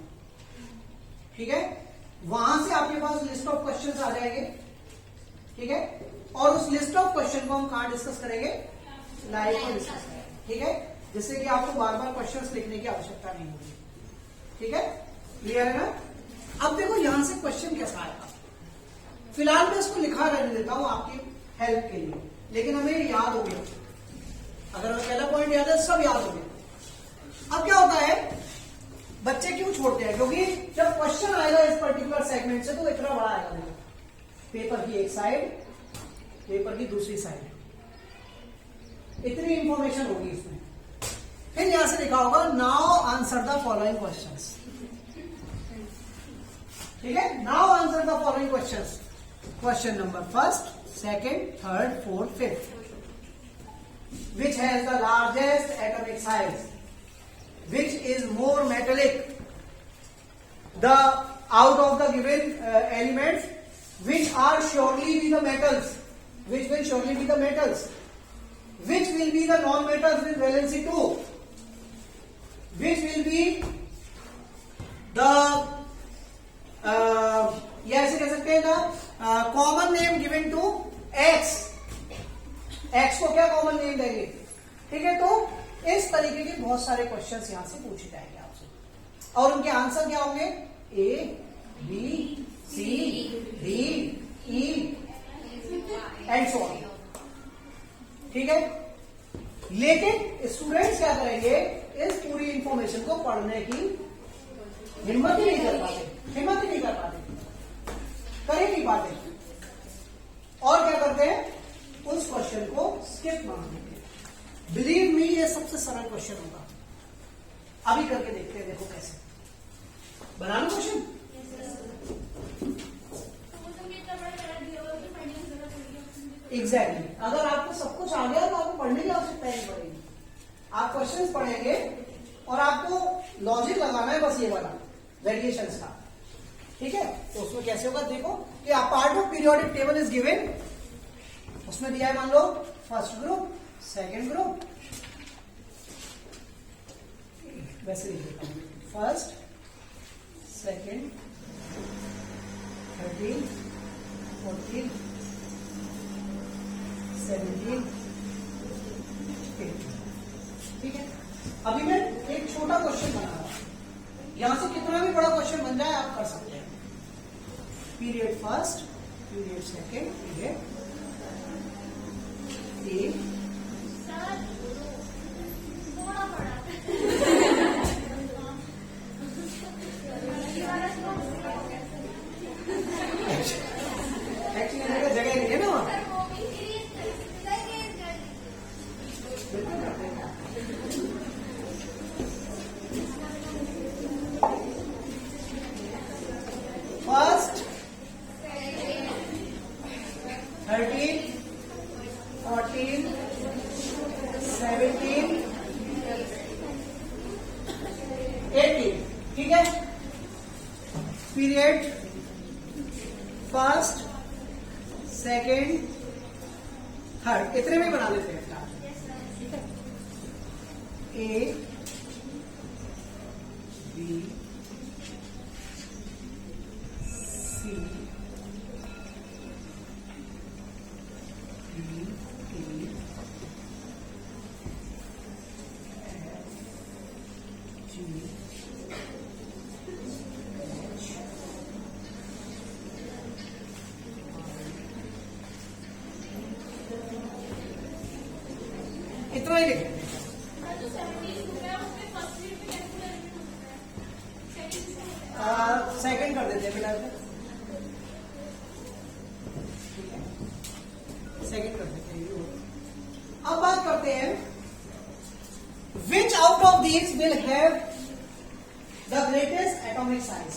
ठीक है। वहां से आपके पास लिस्ट ऑफ क्वेश्चंस आ जाएंगे, ठीक है। और उस लिस्ट ऑफ क्वेश्चन को हम कहां डिस्कस करेंगे, लाइव पर डिस्कस करेंगे, ठीक है। जिससे कि आपको बार बार क्वेश्चंस लिखने की आवश्यकता नहीं होगी, ठीक है। क्लियर है ना। अब देखो यहां से क्वेश्चन कैसा आएगा। फिलहाल मैं इसको लिखा रहने देता हूं आपकी हेल्प के लिए, लेकिन हमें याद हो गया। अगर हमें पहला पॉइंट याद है, सब याद हो गया। अब क्या होता है, बच्चे क्यों छोड़ते हैं, क्योंकि जब क्वेश्चन आएगा इस पर्टिकुलर सेगमेंट से, तो इतना बड़ा आएगा। पेपर की एक साइड, पेपर की दूसरी साइड, इतनी इंफॉर्मेशन होगी इसमें। फिर यहां से लिखा होगा, now answer the following questions, ठीक है। Now answer the following questions. Question number 1, 2, 3, 4, 5, which has the largest atomic size, which is more metallic, the out of the given elements, which are surely be the metals, which will surely be the metals, which will be the non-metals with valency 2, which will be the या ऐसे कह सकते हैं ना, common name given to X, X को क्या कॉमन नेम देंगे, ठीक है। तो इस तरीके के बहुत सारे क्वेश्चंस यहां से पूछे जाएंगे आपसे और उनके आंसर क्या होंगे, A B C D E and so on, ठीक है। लेकिन स्टूडेंट्स क्या करेंगे, इस पूरी इंफॉर्मेशन को पढ़ने की हिम्मत ही नहीं कर पाते, कर ही नहीं पाते और क्या करते हैं, उस क्वेश्चन को स्किप मार देते हैं। बिलीव मी, ये सबसे सरल क्वेश्चन होगा, अभी करके देखते हैं, देखो कैसे बना लो क्वेश्चन। एग्जैक्टली, अगर आपको सब कुछ आ गया तो आपको पढ़ने की आवश्यकता नहीं पड़ेगी, आप क्वेश्चंस पढ़ेंगे और आपको लॉजिक लगाना है बस ये वाला वेरिएशंस का, ठीक है। तो उसमें कैसे होगा, देखो कि a part of periodic table is given, उसमें दिया है मान लो फर्स्ट ग्रुप, सेकंड ग्रुप, वैसे लिख देता हूं, फर्स्ट सेकंड 13 14 17 18, ठीक है। अभी मैं एक छोटा क्वेश्चन बना रहा हूं, यहां से कितना भी बड़ा क्वेश्चन बन जाए आप कर सकते हैं। Period first, period second, period A, actually जगह नहीं है ना वहां, फर्स्ट 13 14 17 18, ठीक है। पीरियड फर्स्ट सेकेंड थर्ड, इतने में बना लेते हैं, ठीक है। A B C D E F G इतना ही लिखें। सेकंड कर देते हैं फिलहाल, ठीक है, सेकंड कर देते हैं। अब बात करते हैं, विच out of these will have the greatest atomic size.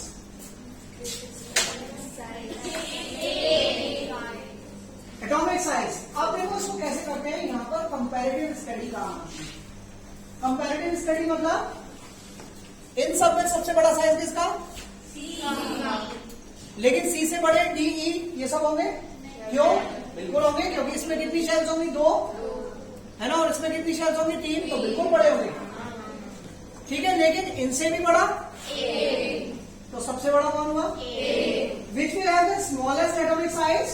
Atomic size, अब देखो इसको कैसे करते हैं, यहां पर कंपैरेटिव स्टडी का आना है। कंपैरेटिव स्टडी मतलब इन सब में सबसे बड़ा साइज किसका, लेकिन सी से बड़े डी ई ये सब होंगे, क्यों, बिल्कुल होंगे, क्योंकि इसमें कितनी शेल्स होंगी, 2 है ना, और इसमें कितनी शेल्स होंगी, 3, तो बिल्कुल बड़े होंगे, ठीक है। लेकिन इनसे भी बड़ा ए, तो सबसे बड़ा कौन हुआ, A. Which will have the smallest atomic size,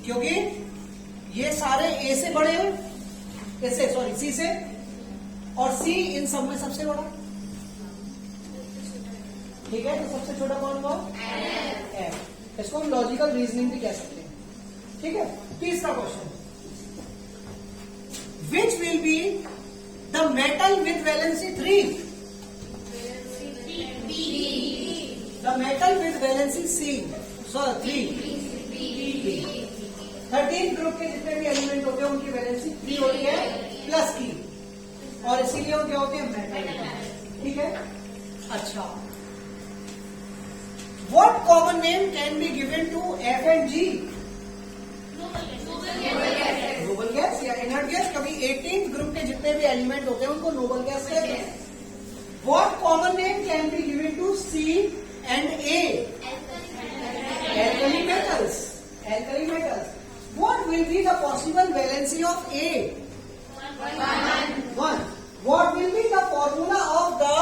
क्योंकि ये सारे ए से बड़े हैं, इससे सॉरी सी से, और सी इन सब में सबसे बड़ा, ठीक है। तो सबसे छोटा कौन हुआ, एफ। इसको हम लॉजिकल रीजनिंग भी कह सकते हैं, ठीक है। तीसरा question, which will be the metal with valency 3, the metal with valency C, so 3। 13 group के जितने भी एलिमेंट होते हैं उनकी वैलेंसी 3 होती है प्लस की, और इसीलिए वो क्या होते हैं, मेटल, ठीक है। अच्छा, what common name can be given to F and G, noble gas या इनर्ट गैस, कभी 18 ग्रुप के जितने भी एलिमेंट होते हैं उनको नोबल गैस कहते हैं। What common name can be given to C and A, alkali metals, alkali metals. What will be the possible valency of A? 1. What will be the formula of the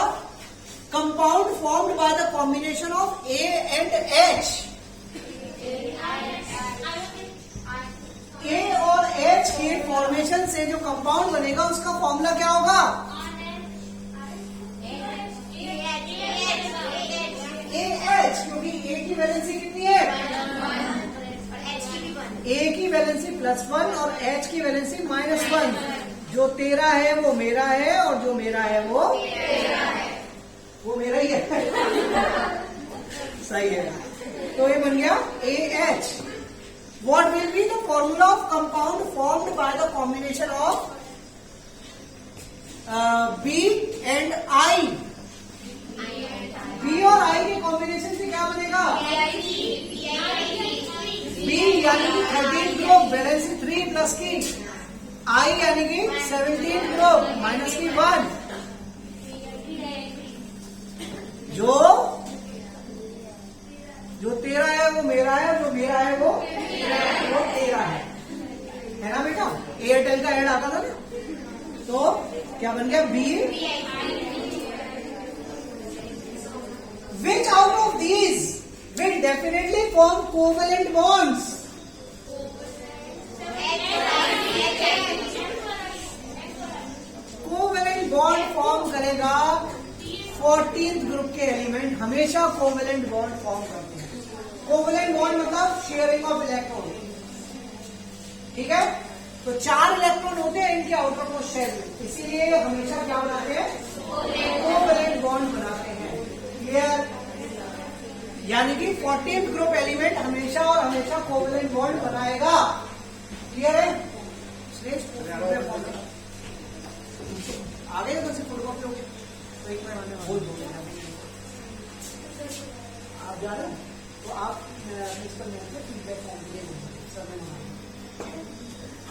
compound formed by the combination of A and H? Formation से जो कंपाउंड बनेगा उसका फॉर्मूला क्या होगा? AH, क्योंकि A की वैलेंसी कितनी है? A की वैलेंसी +1 और H की वैलेंसी -1। जो तेरा है वो मेरा है और जो मेरा है वो मेरा ही है। सही है। तो ये बन गया AH। What will be the formula of compound formed by the combination of B and I? B और I के कॉम्बिनेशन से क्या बनेगा? B यानी कि 13 ग्रुप वैलेंसी 3 प्लस की, I यानी कि 17 ग्रुप माइनस की 1। जो तेरा है वो मेरा है, जो मेरा है वो तेरा है ना बेटा? एयरटेल का ऐड आता था ना। तो क्या बन गया? B। Which out of these will definitely form covalent bonds? Covalent bond form करेगा 14th ग्रुप के एलिमेंट हमेशा कोवेलेंट बॉन्ड फॉर्म करते हैं। कोवेलेंट बॉन्ड मतलब शेयरिंग ऑफ इलेक्ट्रॉन, ठीक है? तो 4 इलेक्ट्रॉन होते हैं इनके आउटर मोस्ट शेल में, इसीलिए हमेशा क्या बनाते हैं? कोवेलेंट बॉन्ड बनाते हैं। क्लियर? यानी कि 14th ग्रुप एलिमेंट हमेशा और हमेशा कोवेलेंट बॉन्ड बनाएगा। क्लियर है? आगे तो सिर्फ फोटोकॉपी होगी तो एक मिनट बोल दो। आप जा रहे हैं तो आप इस पर फीडबैक फॉर्म दिए सर ने।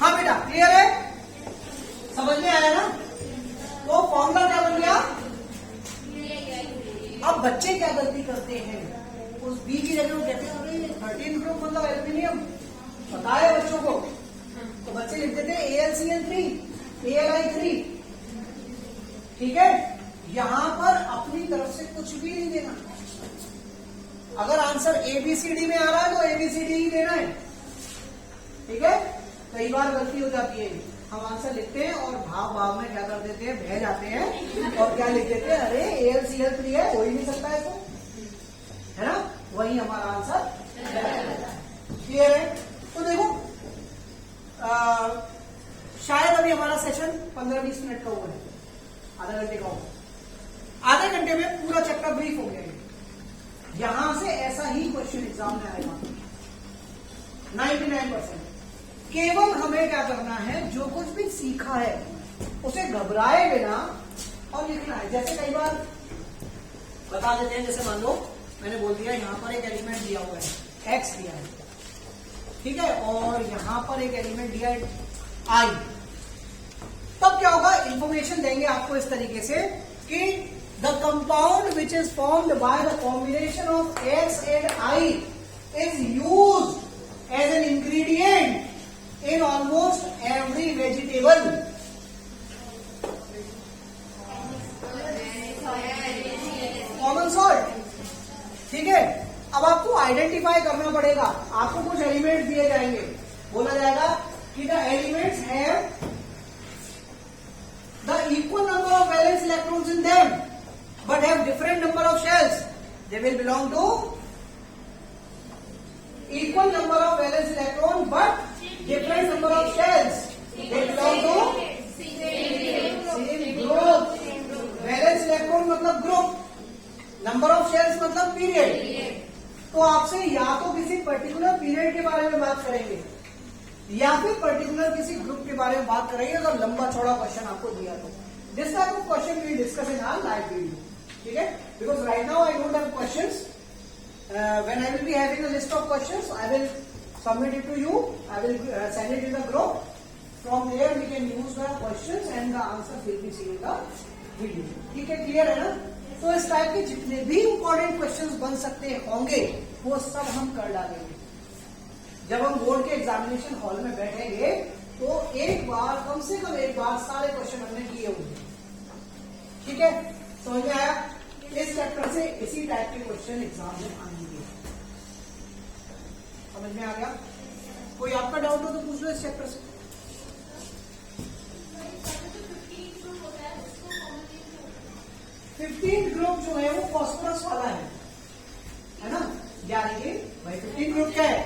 हाँ बेटा, क्लियर है? समझ में आया ना? तो फॉर्मूला क्या बन गया? अब बच्चे क्या गलती करते हैं? उस बी की जगह वो कहते हैं 13 ग्रुप मतलब एल्यूमिनियम, पता है बच्चों को, तो बच्चे लिख देते हैं AlCl3 AlI3। ठीक है? यहां पर अपनी तरफ से कुछ भी नहीं देना। अगर आंसर ABCD में आ रहा है तो ABCD ही देना है। ठीक है? कई बार गलती हो जाती है, हम आंसर लिखते हैं और भाव में क्या कर देते हैं? बह जाते हैं और क्या लिख देते हैं? अरे AlCl3 है, हो ही नहीं सकता है तो, है ना? वही हमारा आंसर। क्लियर है? तो देखो शायद अभी हमारा सेशन 15-20 मिनट का हुआ है, आधा घंटे का होगा। आधे घंटे में पूरा चैप्टर ब्रीफ हो गया। यहां से ऐसा ही क्वेश्चन एग्जाम में आएगा 99%। केवल हमें क्या करना है? जो कुछ भी सीखा है उसे घबराए बिना और लिखना है। जैसे कई बार बता देते हैं, जैसे मान लो मैंने बोल दिया यहां पर एक एलिमेंट दिया हुआ है, X दिया है, ठीक है, और यहां पर एक एलिमेंट दिया है I। तब क्या होगा? इंफॉर्मेशन देंगे आपको इस तरीके से कि the compound which is formed by the combination of X and I is used as an ingredient in almost every vegetable। Common salt. ठीक है? अब आपको आइडेंटिफाई करना पड़ेगा। आपको कुछ एलिमेंट्स दिए जाएंगे, बोला जाएगा कि the elements have the equal number of valence electrons in them but have different number of shells. They will belong to equal number of valence electron but different number of shells. They belong to same group. Valence electron मतलब group, number of shells मतलब period। तो आपसे या तो किसी पर्टिकुलर पीरियड के बारे में बात करेंगे या फिर पर्टिकुलर किसी ग्रुप के बारे में बात करेंगे अगर लंबा चौड़ा क्वेश्चन आपको दिया तो। This type of question we discuss in our live video. ठीक है? Because right now I don't have questions. When I will be having a list of questions I will submit it to you. I will send it in the group. From there we can use the questions and the answers will be seen in the video. ठीक है? क्लियर है ना? तो इस टाइप के जितने भी इंपॉर्टेंट क्वेश्चंस बन सकते होंगे वो सब हम कर डालेंगे। जब हम बोर्ड के एग्जामिनेशन हॉल में बैठेंगे तो एक बार, कम से कम एक बार सारे क्वेश्चन हमने किए होंगे। ठीक है? समझ में आया? इस चैप्टर से इसी टाइप के क्वेश्चन एग्जाम में आएंगे। समझ में आ गया? कोई आपका डाउट हो तो पूछ लो इस चैप्टर से। 15 ग्रुप जो है वो फॉस्फोरस वाला है ना, यानी कि भाई 15 ग्रुप क्या है?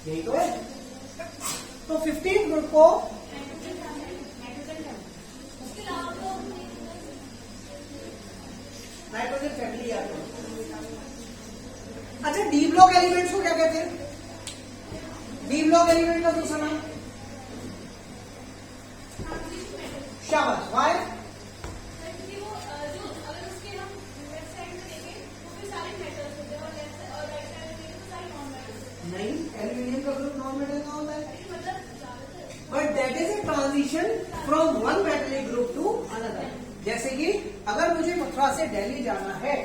यही तो है। तो 15 ग्रुप को नाइट्रोजन फैमिली याद करो। अच्छा, डी ब्लॉक एलिमेंट्स को क्या कहते हैं? डी ब्लॉक एलिमेंट का दूसरा नाम शाबाश, वाई? नहीं, एल्यूमिनियम का ग्रुप नॉन मेटल का होता है, but that is a transition from one metallic group to another. जैसे कि अगर मुझे मथुरा से दिल्ली जाना है,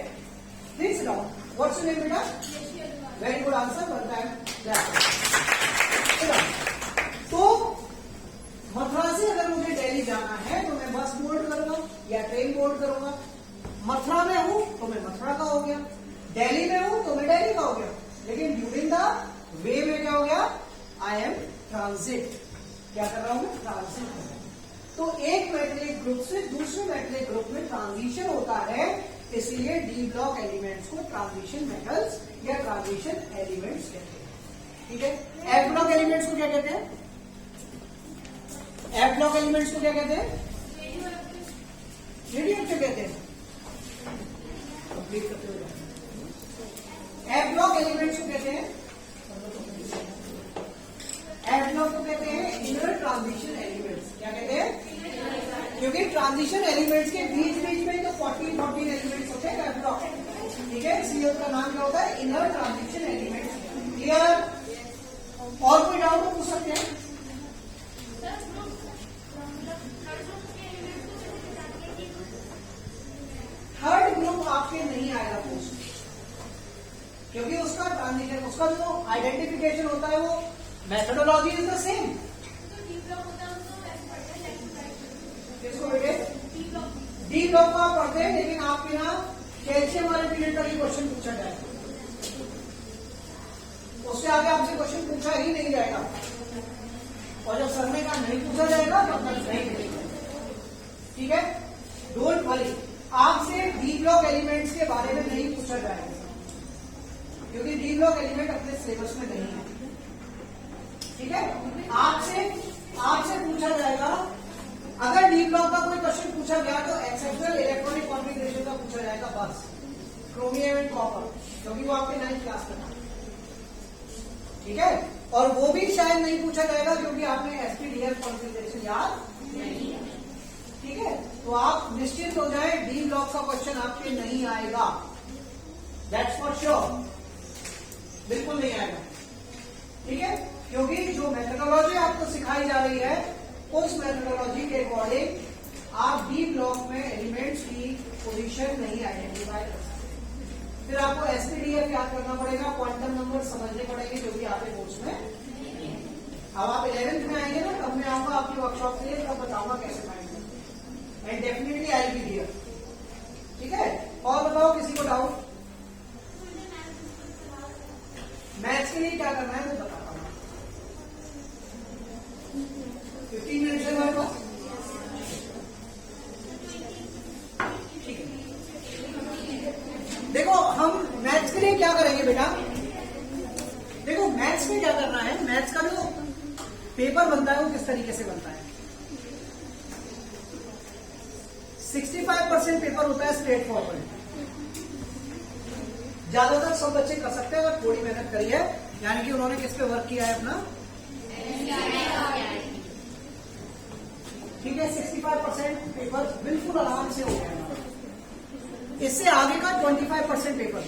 please down, what's your name बेटा? Very good answer, one time. तो मथुरा से अगर मुझे दिल्ली जाना है तो मैं बस बोर्ड करूंगा या ट्रेन बोर्ड करूंगा। मथुरा में हूं तो मैं मथुरा का हो गया, दिल्ली में हूं तो मैं दिल्ली का हो गया, लेकिन ड्यूरिंग द वे में क्या हो गया? I am transit. क्या कर रहा हूं मैं? ट्रांजिट कर रहा हूं। तो एक मेटलिक ग्रुप से दूसरे मेटलिक ग्रुप में ट्रांजिशन होता है, इसलिए डी ब्लॉक एलिमेंट्स को ट्रांजिशन मेटल्स या ट्रांजिशन एलिमेंट्स कहते हैं। ठीक है, एफ ब्लॉक एलिमेंट्स को क्या कहते हैं? एफ ब्लॉक एलिमेंट्स को क्या कहते हैं? रेडियोएक्टिव कहते हैं। कंप्लीट करते हुए एफ ब्लॉक एलिमेंट्स को कहते हैं, एफ ब्लॉक को कहते हैं इनर ट्रांजिशन एलिमेंट्स। क्या कहते हैं? क्योंकि ट्रांजिशन एलिमेंट्स के बीच बीच में तो 14 एलिमेंट्स होते हैं एफ ब्लॉक। ठीक है, इसलिए उसका नाम क्या होता है? Inner transition elements. क्लियर? और कोई डाउट पूछ सकते हैं? थर्ड ग्रुप आपके नहीं आएगा पोस्ट, क्योंकि उसका ट्रांजिशन, उसका जो आइडेंटिफिकेशन होता है वो मेथोडोलॉजी इज द सेम। किसको बेटे? डी ब्लॉक को आप पढ़ते हैं, लेकिन आपके यहाँ कैल्शियम वाले पीरियड का भी क्वेश्चन पूछा जाएगा, उससे आगे आपसे क्वेश्चन पूछा ही नहीं जाएगा, और जब सर ने कहा नहीं पूछा जाएगा तब तक नहीं पूछेगा। ठीक है, डोंट वरी, आपसे डी ब्लॉक एलिमेंट्स के बारे में नहीं पूछा जाएगा, क्योंकि डी ब्लॉक एलिमेंट अपने सिलेबस में नहीं है। ठीक है, आपसे पूछा जाएगा, अगर डी ब्लॉक का कोई क्वेश्चन पूछा गया तो एक्सेप्शनल इलेक्ट्रॉनिक कॉन्फ़िगरेशन का पूछा जाएगा बस, क्रोमियम एंड कॉपर, क्योंकि वो आपके 9th क्लास में था। ठीक है, और वो भी शायद नहीं पूछा जाएगा क्योंकि आपने एसपीडीएफ कॉन्फ़िगरेशन याद नहीं है। ठीक है, तो आप निश्चित हो जाए, डी ब्लॉक का क्वेश्चन आपके नहीं आएगा, दैट्स फॉर श्योर, बिल्कुल नहीं आएगा। ठीक है, क्योंकि जो मेथोडोलॉजी आपको सिखाई जा रही है उस मेथोडोलॉजी के अकॉर्डिंग आप डी ब्लॉक में एलिमेंट्स की पोजीशन नहीं आइडेंटिफाई कर सकते। फिर आपको एसपीडीएफ याद करना पड़ेगा, क्वांटम नंबर समझने पड़ेंगे, जो भी आपके कोर्स में। अब आप 11th में आएंगे ना, तब मैं आऊंगा आपकी वर्कशॉप के लिए, तब बताऊंगा कैसे find, and definitely I be here. ठीक है, और बताओ किसी को डाउट? मैथ्स के लिए क्या करना है वो बताता हूँ। 15 मिनट है हमारे पास। ठीक है, देखो हम मैथ्स के लिए क्या करेंगे बेटा? देखो मैथ्स में क्या करना है, मैथ्स का जो पेपर बनता है वो किस तरीके से बनता है? 65% पेपर होता है स्ट्रेट फॉरवर्ड, ज्यादातर सब बच्चे कर सकते हैं अगर थोड़ी मेहनत करी है, यानी कि उन्होंने किस पे वर्क किया है अपना। ठीक है, 65% पेपर बिल्कुल आराम से हो गया। इससे आगे का 25% पेपर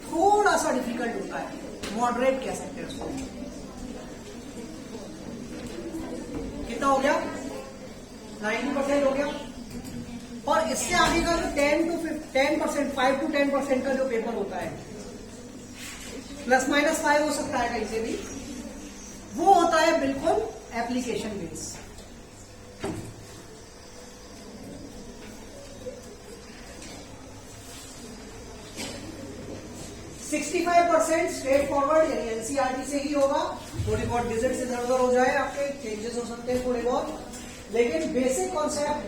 थोड़ा सा डिफिकल्ट होता है, मॉडरेट कह सकते हैं उसको। कितना हो गया? 90% हो गया। और इससे आगे का जो 10% 5 to 10% का जो पेपर होता है, ±5 हो सकता है कहीं से भी, वो होता है बिल्कुल एप्लीकेशन बेस। 65% स्ट्रेट फॉरवर्ड यानी एनसीईआरटी से ही होगा। थोड़ी बहुत डिजिट्स इधर उधर हो जाए, आपके चेंजेस हो सकते हैं थोड़े बहुत, लेकिन बेसिक कॉन्सेप्ट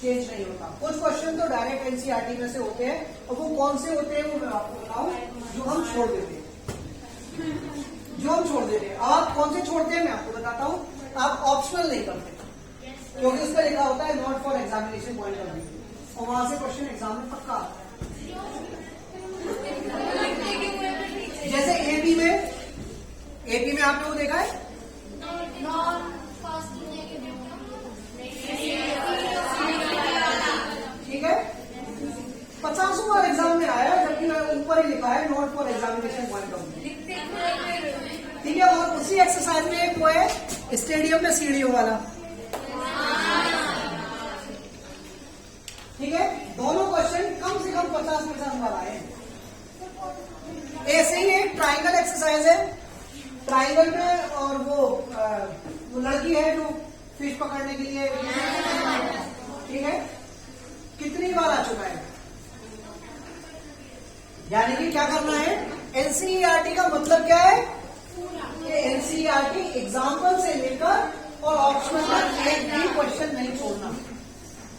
चेंज नहीं होता। कुछ क्वेश्चन तो डायरेक्ट एनसीईआरटी में से होते हैं, और वो कौन से होते हैं वो मैं आपको बताऊं, जो हम छोड़ देते हैं। आप कौन से छोड़ते हैं मैं आपको बताता हूं। आप ऑप्शनल नहीं करते, क्योंकि उस पर लिखा होता है not for examination point of view, और वहां से क्वेश्चन एग्जाम में पक्का आता है। जैसे एपी में आपने वो देखा है, ठीक है, 50 बार एग्जाम में आया, जबकि ऊपर ही लिखा है not for examination point of view, ठीक है। और उसी एक्सरसाइज में एक वो है स्टेडियम में सीढ़ियों वाला, ठीक है। दोनों क्वेश्चन कम से कम 50 बार आए। ऐसे ही एक ट्राइंगल एक्सरसाइज है, ट्राइंगल में, और वो लड़की है जो फिश पकड़ने के लिए, ठीक है, कितनी बार आ चुका है। यानी कि क्या करना है, एनसीईआरटी का मतलब क्या है, कि एनसीईआरटी एग्जाम्पल से लेकर और ऑप्शनल का एक भी क्वेश्चन नहीं छोड़ना।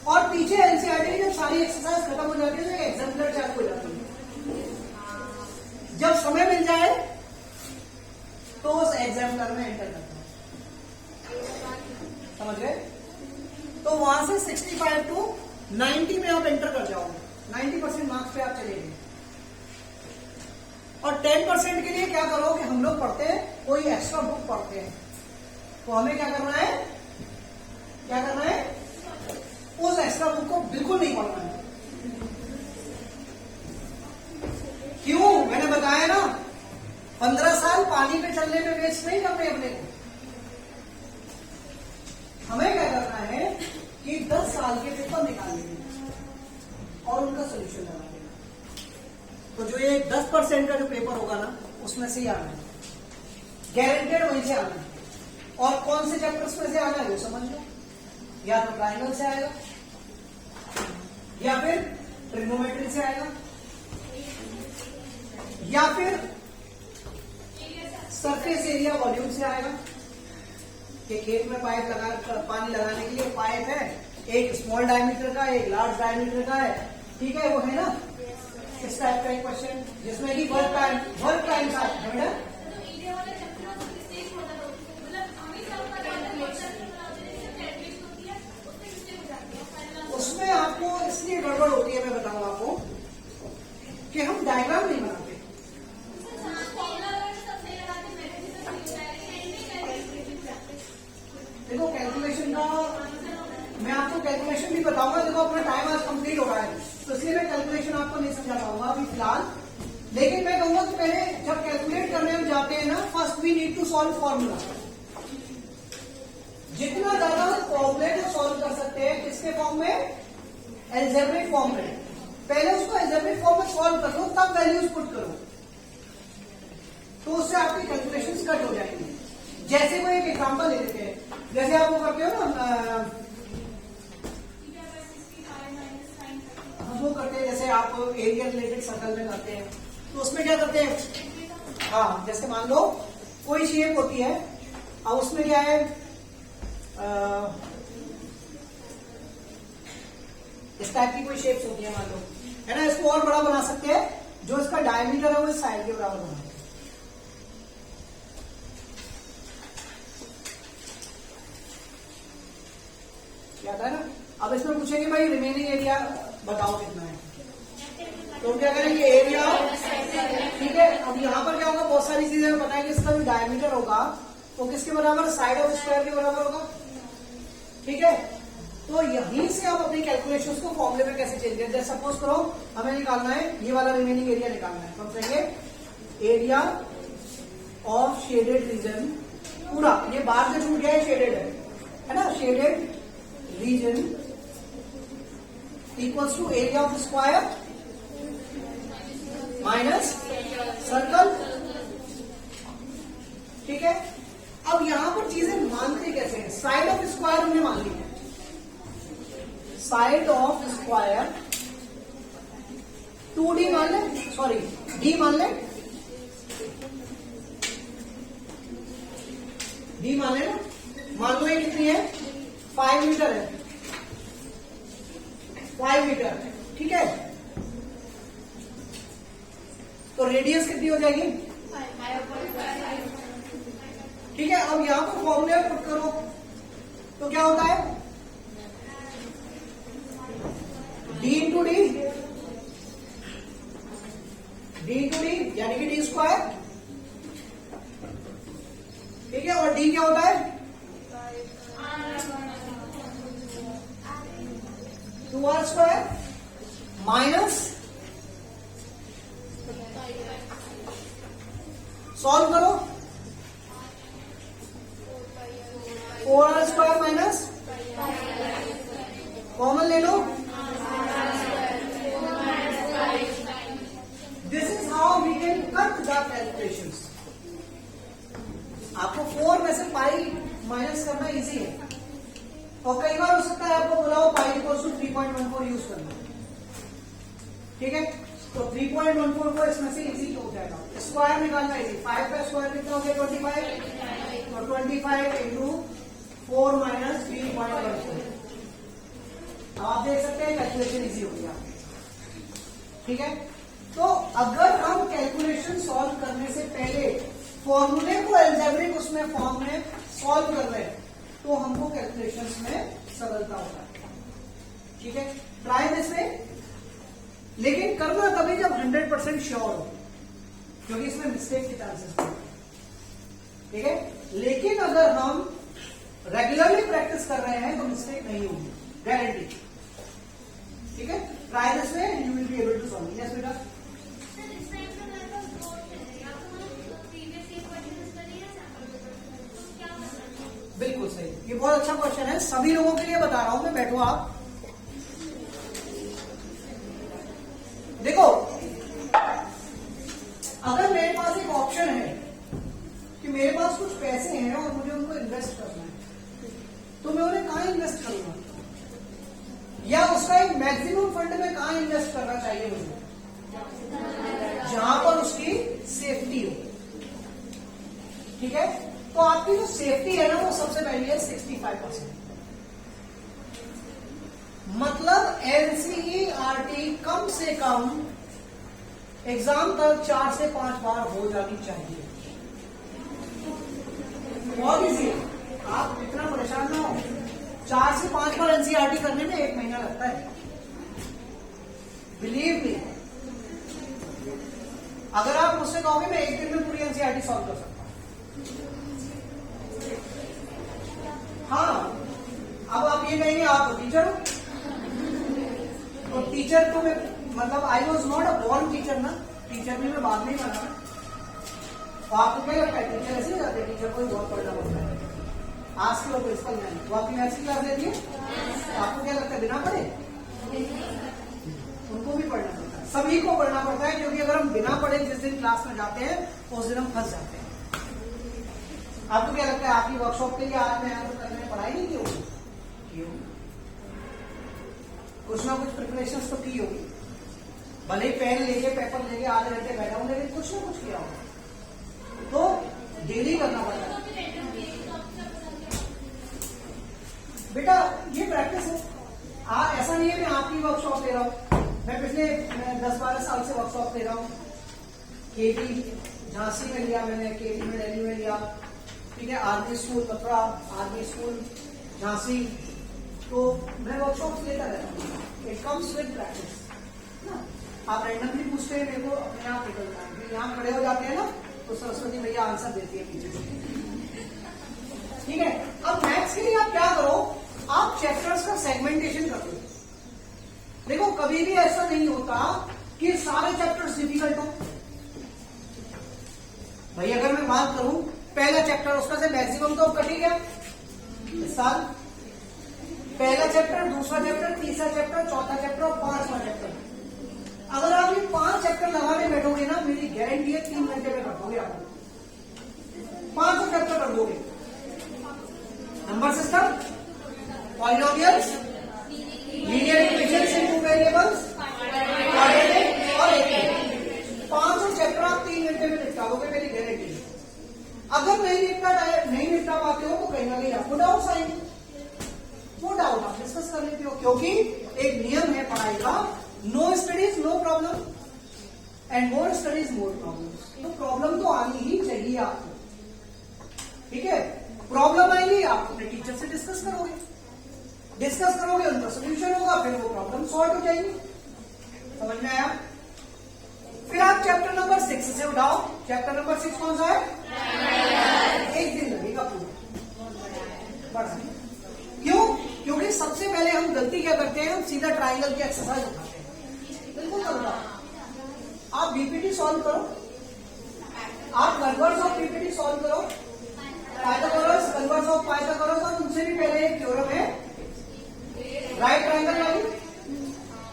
और पीछे एनसीईआरटी जब सारी एक्सरसाइज खत्म हो जाती है तो एग्जाम्पलर चार्ट हो जाती है। जब समय मिल जाए तो उस एग्जाम्पलर में एंटर करना है, समझ गए। तो वहां से 65 to 90 में आप एंटर कर जाओगे, 90% मार्क्स पे आप चले गए। और 10% के लिए क्या करो कि हम लोग पढ़ते हैं, कोई एक्स्ट्रा बुक पढ़ते हैं, तो हमें क्या करना है, उस एक्स्ट्रा बुक को बिल्कुल नहीं पढ़ना है। क्यों, मैंने बताया ना, 15 साल पानी पे चलने में वेस्ट नहीं करने अपने को। हमें क्या करना है कि 10 साल के पेपर निकाल लेंगे और उनका सोल्यूशन लगा देना। तो जो ये 10% का जो पेपर होगा ना, उसमें से ही आना है, गारंटेड वहीं से आना है। और कौन से चैप्टर्स में से आना है वो समझ लो, या तो ट्राइंगल से आएगा, या फिर ट्रिग्नोमेट्री से आएगा, या फिर सरफेस एरिया वॉल्यूम से आएगा, कि खेत में पाइप पानी लगाने के लिए पाइप है, एक स्मॉल डायमीटर का, एक लार्ज डायमीटर का है, ठीक है, वो है ना, इस टाइप का एक क्वेश्चन, जिसमें कि वर्क टाइम था। उसमें आपको इसलिए गड़बड़ होती है, मैं बताऊं आपको, कि हम डायग्राम नहीं बनाते। देखो कैलकुलेशन का, मैं आपको कैलकुलेशन भी बताऊंगा। देखो अपना टाइम आज कंप्लीट हो रहा है, तो इसलिए मैं कैलकुलेशन आपको नहीं समझा पाऊंगा अभी फिलहाल। लेकिन मैं कहूंगा कि पहले जब कैलकुलेट करने में जाते हैं ना, first we need to solve formula. जितना ज्यादा हम फॉर्मूले को सॉल्व कर सकते हैं, किसके फॉर्म में, एल्जेब्रिक फॉर्म में, पहले उसको एल्जेब्रिक फॉर्म में सॉल्व कर लो, तब वैल्यूज पुट करो, तो उससे आपकी कैलकुलेशंस कट हो जाएंगी। जैसे कोई एक एग्जांपल ले लेते हैं, जैसे आप वो करते हो ना, हम वो करते हैं, जैसे आप एरिया रिलेटेड सर्कल में करते हैं, तो उसमें क्या करते हैं, हाँ, जैसे मान लो कोई शेप होती है, अब उसमें क्या है, इस टाइप की कोई शेप्स होती है मान लो, है ना, इसको और बड़ा बना सकते हैं, जो इसका डायमीटर है वो इस साइड के बराबर बना, क्या था ना। अब इसमें पूछेंगे भाई रिमेनिंग एरिया बताओ कितना है, तो क्या करेंगे, एरिया, ठीक है। अब यहाँ पर क्या होगा, बहुत सारी चीजें बताएंगे, इसका जो डायमीटर होगा वो किसके बराबर, साइड ऑफ स्क्वायर के बराबर होगा, ठीक है। तो यहीं से आप अपनी कैलकुलेशंस को फॉर्मूले में कैसे चेंज करें। जैसे सपोज करो हमें निकालना है, ये वाला रिमेनिंग एरिया निकालना है, तो हम कहेंगे एरिया ऑफ शेडेड रीजन, पूरा ये बाहर से छूट गया है, शेडेड है ना, shaded region equals to area of square minus circle, ठीक है। अब यहां पर चीजें मानते कैसे हैं, साइड ऑफ स्क्वायर हमने मान ली है, साइड ऑफ स्क्वायर 2D मान ले, सॉरी D मान ले, डी मान लेना, मान लो ये कितनी है 5 मीटर है, 5 मीटर, ठीक है। तो रेडियस कितनी हो जाएगी, ठीक है। अब यहां पर फॉर्मूले पुट करो तो क्या होता है, D into D, D into D यानी कि डी स्क्वायर, ठीक है। और डी क्या होता है 2r स्क्वायर माइनस, सॉल्व करो, 4r स्क्वायर माइनस, कॉमन ले लो, this is how we can cut the calculations. आपको 4 में से पाई माइनस करना इजी है, और कई बार हो सकता है आपको बोला हो पाई इक्वल टू 3.14 यूज करना, ठीक है। तो 3.14 को इसमें से इजी हो जाएगा, स्क्वायर निकालना इजी, 5 का स्क्वायर कितना हो गया 25, और 25 इंटू 4 माइनस 3.14। अब आप देख सकते हैं कैलकुलेशन इजी हो गया, ठीक है। तो अगर हम कैलकुलेशन सॉल्व करने से पहले फॉर्मूले को अलजेब्रिक उसमें फॉर्म में सॉल्व कर रहे हैं तो हमको कैलकुलेशंस में सरलता होता है, ठीक है। ट्राई दिस वे, लेकिन करना तभी जब 100% श्योर हो, क्योंकि इसमें मिस्टेक के चांसेस हैं, ठीक है। लेकिन अगर हम रेगुलरली प्रैक्टिस कर रहे हैं तो मिस्टेक नहीं होगी, गारंटी, ठीक है। Try this way and you will be able to solve. Yes बेटा, बिल्कुल सही, ये बहुत अच्छा क्वेश्चन है, सभी लोगों के लिए बता रहा हूं मैं, बैठो आप। देखो, अगर मेरे पास एक ऑप्शन है कि मेरे पास कुछ पैसे हैं और मुझे उनको इन्वेस्ट करना है, तो मैं उन्हें कहां इन्वेस्ट करूंगा, या उसका एक मैक्सिमम फंड में कहां इन्वेस्ट करना चाहिए मुझे, जहां पर उसकी सेफ्टी हो, ठीक है। तो आपकी जो सेफ्टी है ना वो सबसे पहली है 65%, मतलब एनसीईआरटी कम से कम एग्जाम तक 4 से 5 बार हो जानी चाहिए, बहुत इजी है, आप इतना परेशान ना हो। 4 से 5 बार एनसीईआरटी करने में 1 महीना लगता है, बिलीव मी। अगर आप मुझसे कहोगे मैं 1 दिन में पूरी एनसीईआरटी सॉल्व कर सकता हूं, हाँ। अब आप ये कहेंगे आप टीचर हो, तो टीचर को मैं, मतलब I was not a born teacher ना, टीचर भी मैं बाद में ही बना। तो आपको क्या लगता है टीचर ऐसे ही जाते हैं, टीचर को ही बहुत पढ़ना पड़ता है, आज के लोग प्रिंसिपल नहीं, वो आपकी मैथ्स की क्लास लेती है, आपको क्या लगता है बिना पढ़े, उनको भी पढ़ना पड़ता है, सभी को पढ़ना पड़ता है, क्योंकि अगर हम बिना पढ़े जिस दिन क्लास में जाते हैं उस दिन हम फंस जाते हैं। आपको क्या लगता है आपकी वर्कशॉप के लिए आज मैं तो करने पढ़ाई नहीं की होगी, कुछ ना कुछ प्रिपरेशन तो की होगी, भले ही पेन लेके पेपर लेके आधे घंटे बैठा हूं, लेकिन कुछ ना कुछ किया होगा, तो डेली करना पड़ता है बेटा, ये प्रैक्टिस है। ऐसा नहीं है मैं आपकी वर्कशॉप ले रहा हूं, मैं पिछले 10-12 साल से वर्कशॉप ले रहा हूं, केटी झांसी में लिया मैंने, केटी में दिल्ली में लिया, ठीक है, army school Katra, army school Jhansi, तो मैं वर्कशॉप लेता रहता हूँ, इट कम्स विद प्रैक्टिस ना। आप रैंडमली पूछते हैं मेरे को, अपने आप निकलता है, यहाँ खड़े हो जाते हैं ना तो सरस्वती भैया आंसर देती है पीछे, ठीक है। अब मैथ्स के लिए आप क्या करो, आप चैप्टर्स का सेगमेंटेशन कर दो। देखो कभी भी ऐसा नहीं होता कि सारे चैप्टर्स डिफिकल्ट हो, भाई अगर मैं बात करूं पहला चैप्टर उसका से मैक्सिमम तो कट ही गया इस साल, पहला चैप्टर, दूसरा चैप्टर, तीसरा चैप्टर, चौथा चैप्टर और 5वां चैप्टर। अगर आप ये 5 चैप्टर लगाने बैठोगे ना, मेरी गारंटी है 3 घंटे में कर दोगे आप, 5 चैप्टर कर दोगे। Number system, polynomials, linear equations इन 2 वेरिएबल्स, क्वाड्रेटिक और एरिथमेटिक, 5 चैप्टर आप 3 घंटे में निपटा दोगे, मेरी गारंटी है। अगर नहीं निपटा पाते आएगा no studies no problem and more studies more problem. तो प्रॉब्लम तो आनी ही चाहिए आपको, ठीक है। प्रॉब्लम आएगी, आप अपने टीचर से डिस्कस करोगे, उनका सोल्यूशन होगा, फिर वो प्रॉब्लम सॉल्व हो जाएगी। समझ में आया? फिर आप चैप्टर नंबर 6 से उठाओ। चैप्टर नंबर 6 कौन सा है? एक दिन लगेगा पूरा। क्यों? क्योंकि सबसे पहले हम गलती क्या करते हैं, हम सीधा ट्राइंगल की एक्सरसाइज उठाते हैं। बिल्कुल गलत। आप बीपीटी सॉल्व करो, आप कन्वर्स ऑफ बीपीटी सॉल्व करो, पाइथागोरस, कन्वर्स ऑफ पाइथागोरस, और उनसे भी पहले एक थ्योरम है राइट ट्राइंगल वाली,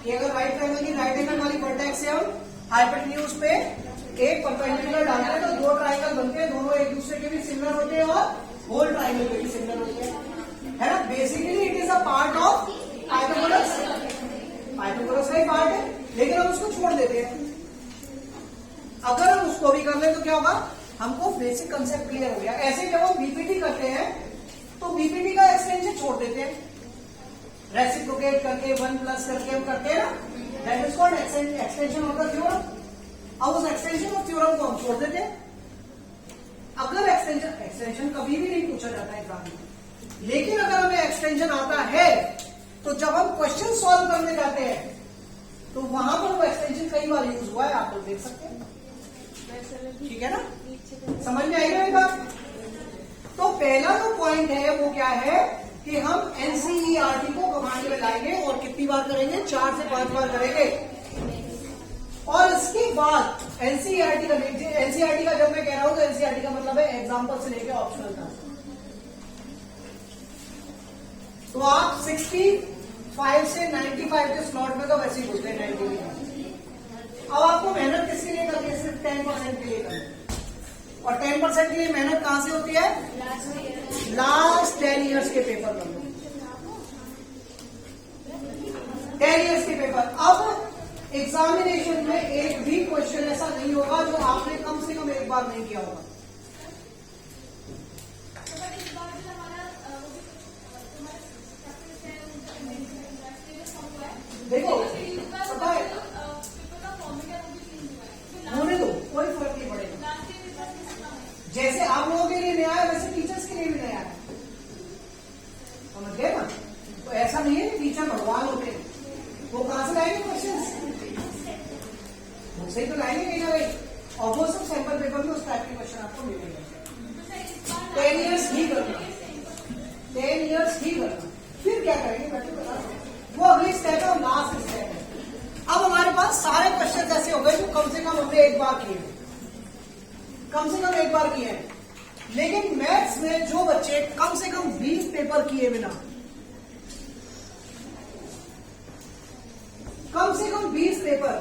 कि अगर राइट ट्राइंगल की राइट एंगल वाली वर्टेक्स से हम हाइपोटेन्यूज पे एक परपेंडिकुलर डालते हैं तो दो ट्राइंगल बनते हैं, दोनों एक दूसरे के भी सिमिलर होते हैं और होल ट्राइंगल के भी सिमिलर होते हैं, है ना। Basically it is a part of Pythagoras, Pythagoras का ही पार्ट है, लेकिन हम उसको छोड़ देते हैं। अगर हम उसको भी कर ले तो क्या होगा, हमको बेसिक कंसेप्ट क्लियर हो गया। ऐसे जब हम बीपीटी करते हैं तो बीपीटी का एक्सटेंशन छोड़ देते हैं, रेसिप्रोकेट करके 1 प्लस करके हम करते हैं ना, that is called extension of the theorem. अब उस एक्सटेंशन ऑफ थ्योरम को हम छोड़ देते हैं। अगर एक्सटेंशन कभी भी नहीं पूछा जाता है एग्जाम में, लेकिन अगर हमें एक्सटेंशन आता है तो जब हम क्वेश्चन सॉल्व करने जाते हैं तो वहां पर वो एक्सटेंशन कई बार यूज हुआ है, आप लोग देख सकते हैं, ठीक है ना। समझ में आई ना ये बात? तो पहला जो पॉइंट है वो क्या है कि हम एनसीईआरटी को कमांड में लाएंगे और कितनी बार करेंगे, 4 से 5 बार करेंगे। और इसके बाद एनसीईआरटी का, एनसीईआरटी का जब मैं कह रहा हूं तो एनसीईआरटी का मतलब है एग्जाम्पल से लेकर ऑप्शनल तक। तो आप 65 से 95 के स्लॉट में तो वैसे ही बोलते हैं 90 में। अब आपको मेहनत किसके लिए करनी है, सिर्फ 10% के लिए करनी। और 10% के लिए मेहनत कहां से होती है, लास्ट 10 इयर्स के पेपर कर लो, 10 इयर्स के पेपर। अब एग्जामिनेशन में एक भी क्वेश्चन ऐसा नहीं होगा जो आपने कम से कम एक बार नहीं किया होगा। देखो पता है, होने दो, कोई फर्क नहीं पड़ेगा। जैसे आप लोगों के लिए नया है वैसे टीचर्स के लिए भी नया है, समझ गए ना। तो ऐसा नहीं है कि टीचर भगवान होते हैं, वो कहां से लाएंगे क्वेश्चन, मुझसे ही तो लाएंगे कहीं ना कहीं, और वो सब सैंपल पेपर में उस टाइप के क्वेश्चन आपको मिलेंगे। 10 इयर्स ही करना, 10 इयर्स ही करना। फिर क्या करेंगे बच्चे बता दो, वो अगली स्टेप है और लास्ट स्टेप है। अब हमारे पास सारे क्वेश्चन ऐसे हो गए जो कम से कम हमने एक बार किए, कम से कम एक बार किए हैं। लेकिन मैथ्स में जो बच्चे कम से कम 20 पेपर किए बिना, कम से कम 20 पेपर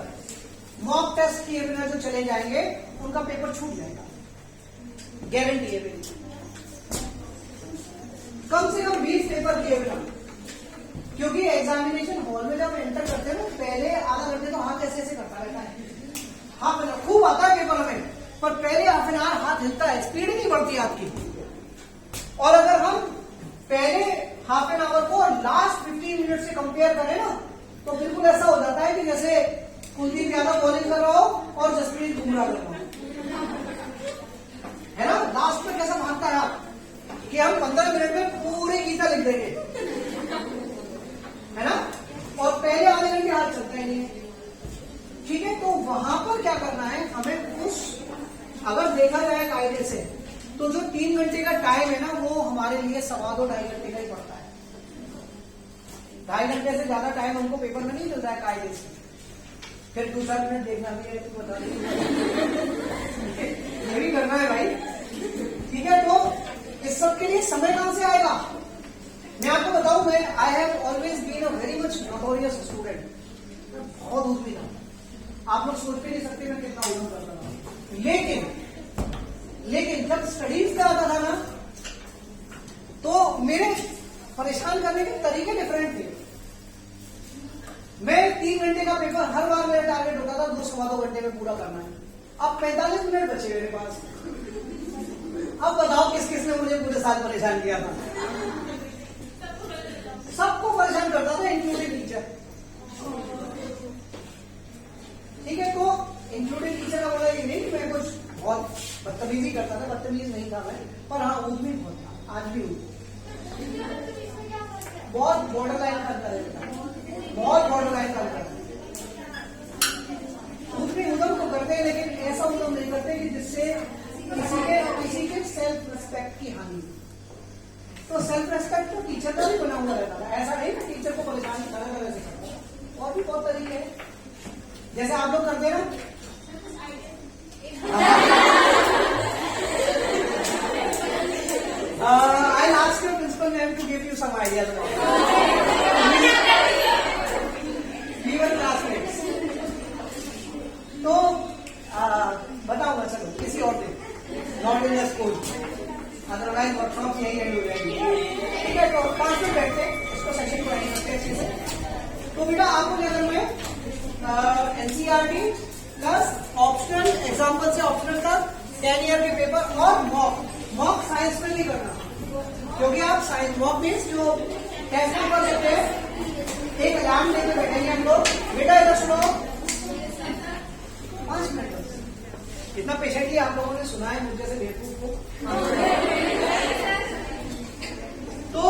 मॉक टेस्ट किए बिना जो चले जाएंगे, उनका पेपर छूट जाएगा, गारंटी है मेरी। कम से कम 20 पेपर किए बिना, क्योंकि एग्जामिनेशन हॉल में जब एंटर करते हैं ना, पहले आधा घंटे तो हाथ ऐसे ऐसे करता रहता है, हाथ में खूब आता है पेपर में, पर पहले हाफ एन आवर हाथ हिलता है, स्पीड नहीं बढ़ती आपकी। और अगर हम पहले हाफ एन आवर को लास्ट 15 मिनट से कंपेयर करें ना, तो बिल्कुल ऐसा हो जाता है कि जैसे कुलदीप यादव बॉलिंग कर रहा हो और जसप्रीत बुमराह कर रहा हो, है ना। लास्ट में कैसा भागता है आप कि हम 15 मिनट में पूरी गीता लिख देंगे, है ना। और पहले आधे घंटे हाथ चलता ही नहीं, ठीक है। तो वहां पर क्या करना है हमें, उस अगर देखा जाए कायदे से तो जो 3 घंटे का टाइम है ना, वो हमारे लिए 2.25 घंटे का ही पड़ता है। 2.5 घंटे से ज्यादा टाइम हमको पेपर में नहीं मिल रहा है कायदे से। फिर 2-4 मिनट देखना भी है, तो बता ये भी करना है भाई, ठीक है। तो इस सब के लिए समय कहां से आएगा, मैं आपको बताऊं, मैं I have always been a very much notorious student, मैं बहुत उद्यमी था, आप लोग सोच भी नहीं सकते मैं कितना उद्यम करता था। लेकिन जब स्टडीज का आता था ना, तो मेरे परेशान करने के तरीके डिफरेंट थे। मैं 3 घंटे का पेपर हर बार मेरा टारगेट होता था 2-2.25 घंटे में पूरा करना है। अब 45 मिनट बचे मेरे पास, अब बताओ किस किस ने मुझे पूरे साल परेशान किया था। सबको परेशान करता था, इंक्लूडिंग टीचर। बदतमीजी करता था, बदतमीज नहीं था मैं, पर हाँ ऊधमी बहुत था, आज भी हूँ। बहुत बॉर्डर लाइन का अंतर है बेटा, बहुत बॉर्डर लाइन का अंतर है। ऊधमी उधम तो करते हैं, लेकिन ऐसा उधम नहीं करते कि जिससे किसी के सेल्फ रिस्पेक्ट की हानि। तो सेल्फ रिस्पेक्ट तो टीचर का भी बना हुआ रहता था, ऐसा नहीं कि टीचर को परेशान अलग अलग से करता था, और भी बहुत तरीके हैं जैसे आप लोग करते हैं ना। I'll ask your principal ma'am to give you some ideas about it. We were classmates. तो बताऊंगा चलो किसी और दिन, not in the school, otherwise workshop यही एंड हो जाएगी। ठीक है, तो 5 मिनट बैठते हैं, इसको सेशन को एंड करते हैं अच्छे से। तो बेटा आपको क्या करना है, एनसीईआरटी प्लस ऑप्शनल एग्जाम्पल से ऑप्शनल का 10 ईयर के पेपर और मॉक साइंस में नहीं करना, क्योंकि आप साइंस मॉक मीन्स जो टेस्ट कर सकते हैं। एक अलार्म लेके बैठेंगे हम लोग, बेटा इधर सुनो 5 मिनट। इतना पेशेंटली आप लोगों ने सुना है मुझे से बेवकूफ को। तो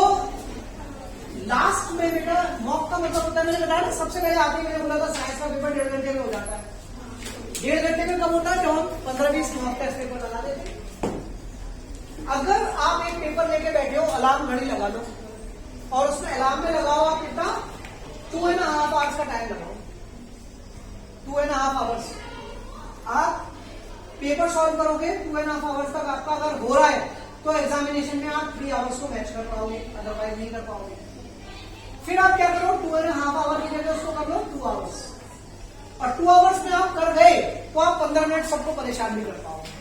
लास्ट में बेटा मॉक का मतलब होता है, मैंने बताया ना सबसे पहले आते मैंने बोला था साइंस का पेपर 1.5 घंटे में हो जाता है। 1.5 घंटे में कब होता है, जब हम 15-20 मॉक टेस्ट पेपर लगा देते हैं। अगर आप एक पेपर लेके बैठे हो, अलार्म घड़ी लगा लो और उसमें अलार्म में लगाओ आप कितना 2.5 आवर्स का टाइम लगाओ, 2.5 आवर्स आप पेपर सॉल्व करोगे। 2.5 आवर्स तक आपका अगर हो रहा है तो एग्जामिनेशन में आप 3 आवर्स को मैच कर पाओगे, अदरवाइज नहीं कर पाओगे। फिर आप क्या करो, 2.5 आवर की जगह उसको कर लो 2 आवर्स, और 2 आवर्स में आप कर गए तो आप 15 मिनट सबको परेशान नहीं कर पाओगे,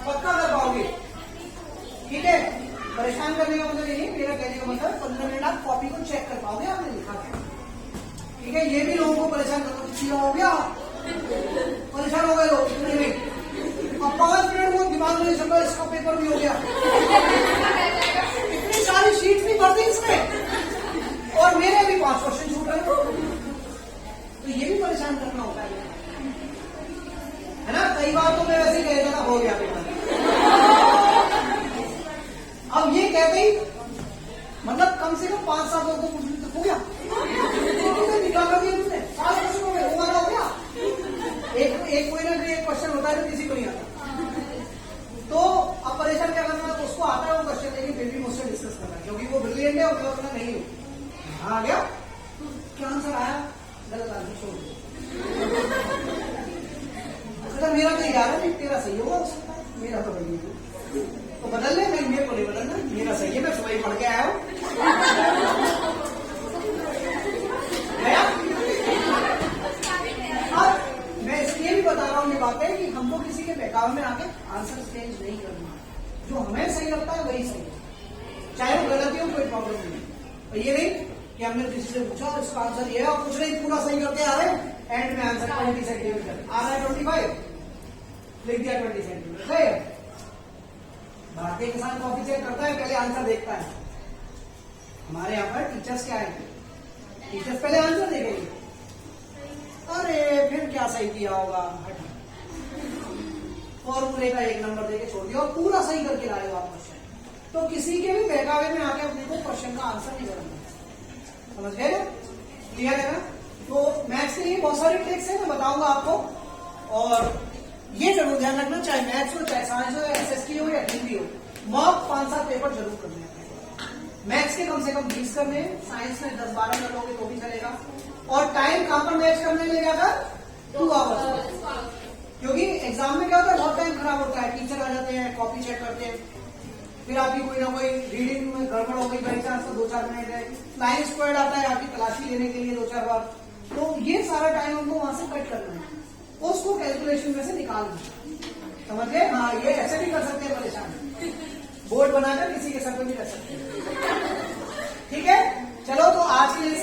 पक्का कर पाओगे। ठीक है, परेशान करने का मतलब नहीं, मेरा कहने का मतलब 15 मिनट आप कॉपी को चेक कर पाओगे आपने लिखा है। ठीक है, ये भी लोगों को परेशान करना हो गया, परेशान हो गए लोग इतने में, अब 5 मिनट वो दिमाग में नहीं चल रहा, इसका पेपर भी हो गया, इतनी सारी शीट भी भर दी इसमें और मेरे भी 5 क्वेश्चन छूट रहे, तो ये भी परेशान करना होता है ना। कई बार तो मैं वैसे ही कह देता हो गया पेपर, अब ये कहते ही मतलब कम से कम 5-7 लोगों को हो गया, निकाल कर दिया तुमने, 7 क्वेश्चन हो गए, हमारा हो गया। एक कोई ना कोई एक क्वेश्चन होता है तो किसी को नहीं आता, तो अब परेशान क्या करना है, उसको आता है वो क्वेश्चन, लेकिन फिर भी मुझसे डिस्कस करना है, क्योंकि वो ब्रिलियंट है और मैं उतना नहीं हूँ। आ गया क्या आंसर आया, गलत आंसर छोड़ दो, मेरा तो यार है, तेरा सही होगा, मेरा तो वही है, तो बदल ले, मैं मेरे को नहीं बदलना, मेरा सही है, मैं सुबह पढ़ के आया हूँ। और मैं इसलिए भी बता रहा हूँ ये बातें कि हमको किसी के बहकावे में आके आंसर चेंज नहीं करना, जो हमें सही लगता है वही सही है, चाहे वो गलती हो कोई प्रॉब्लम नहीं। और ये नहीं कि हमने किसी से पूछा इसका आंसर ये है और कुछ नहीं पूरा सही करके आ रहे हैं, एंड में आंसर 20 सेंटीमीटर आ रहा है, 25 लिख दिया 20 सेंटीमीटर। भारतीय किसान कॉपी चेक करता है, पहले आंसर देखता है। हमारे यहाँ पर टीचर्स क्या है, टीचर्स पहले आंसर देखेंगे, अरे फिर क्या सही किया होगा, हटा फॉर्मूले का 1 नंबर देके छोड़ दिया और पूरा सही करके लाए हो आप क्वेश्चन। तो किसी के भी बहकावे में आके अपने को क्वेश्चन का आंसर नहीं करना, समझ गए ना, क्लियर है ना। तो मैथ्स के लिए बहुत सारी ट्रिक्स है, मैं बताऊंगा आपको, और ये जरूर ध्यान रखना, चाहे मैथ्स हो, चाहे साइंस हो, या एसएसटी हो या हिंदी हो, मॉक 5-7 पेपर जरूर करने हैं। मैथ्स के कम से कम 20 करने हैं, साइंस में 10-12 कर लोगे तो भी चलेगा। और टाइम कहां पर मैच करने लगेगा कर 2 आवर्स, क्योंकि एग्जाम में क्या होता है, बहुत टाइम खराब होता है, टीचर आ जाते हैं, कॉपी चेक करते हैं, फिर आपकी कोई ना कोई रीडिंग में गड़बड़ हो गई बाई चांस, तो 2-4 मिनट है, लाइन स्क्वायर्ड आता है आपकी तलाशी लेने के लिए 2-4 बार, तो ये सारा टाइम हमको वहां से कट करना है, उसको कैलकुलेशन में से निकालना, समझ गए। हाँ, ये ऐसे भी कर सकते हैं, परेशान बोर्ड बनाकर किसी के सर पर भी रख सकते हैं। ठीक है, चलो तो आज के लिए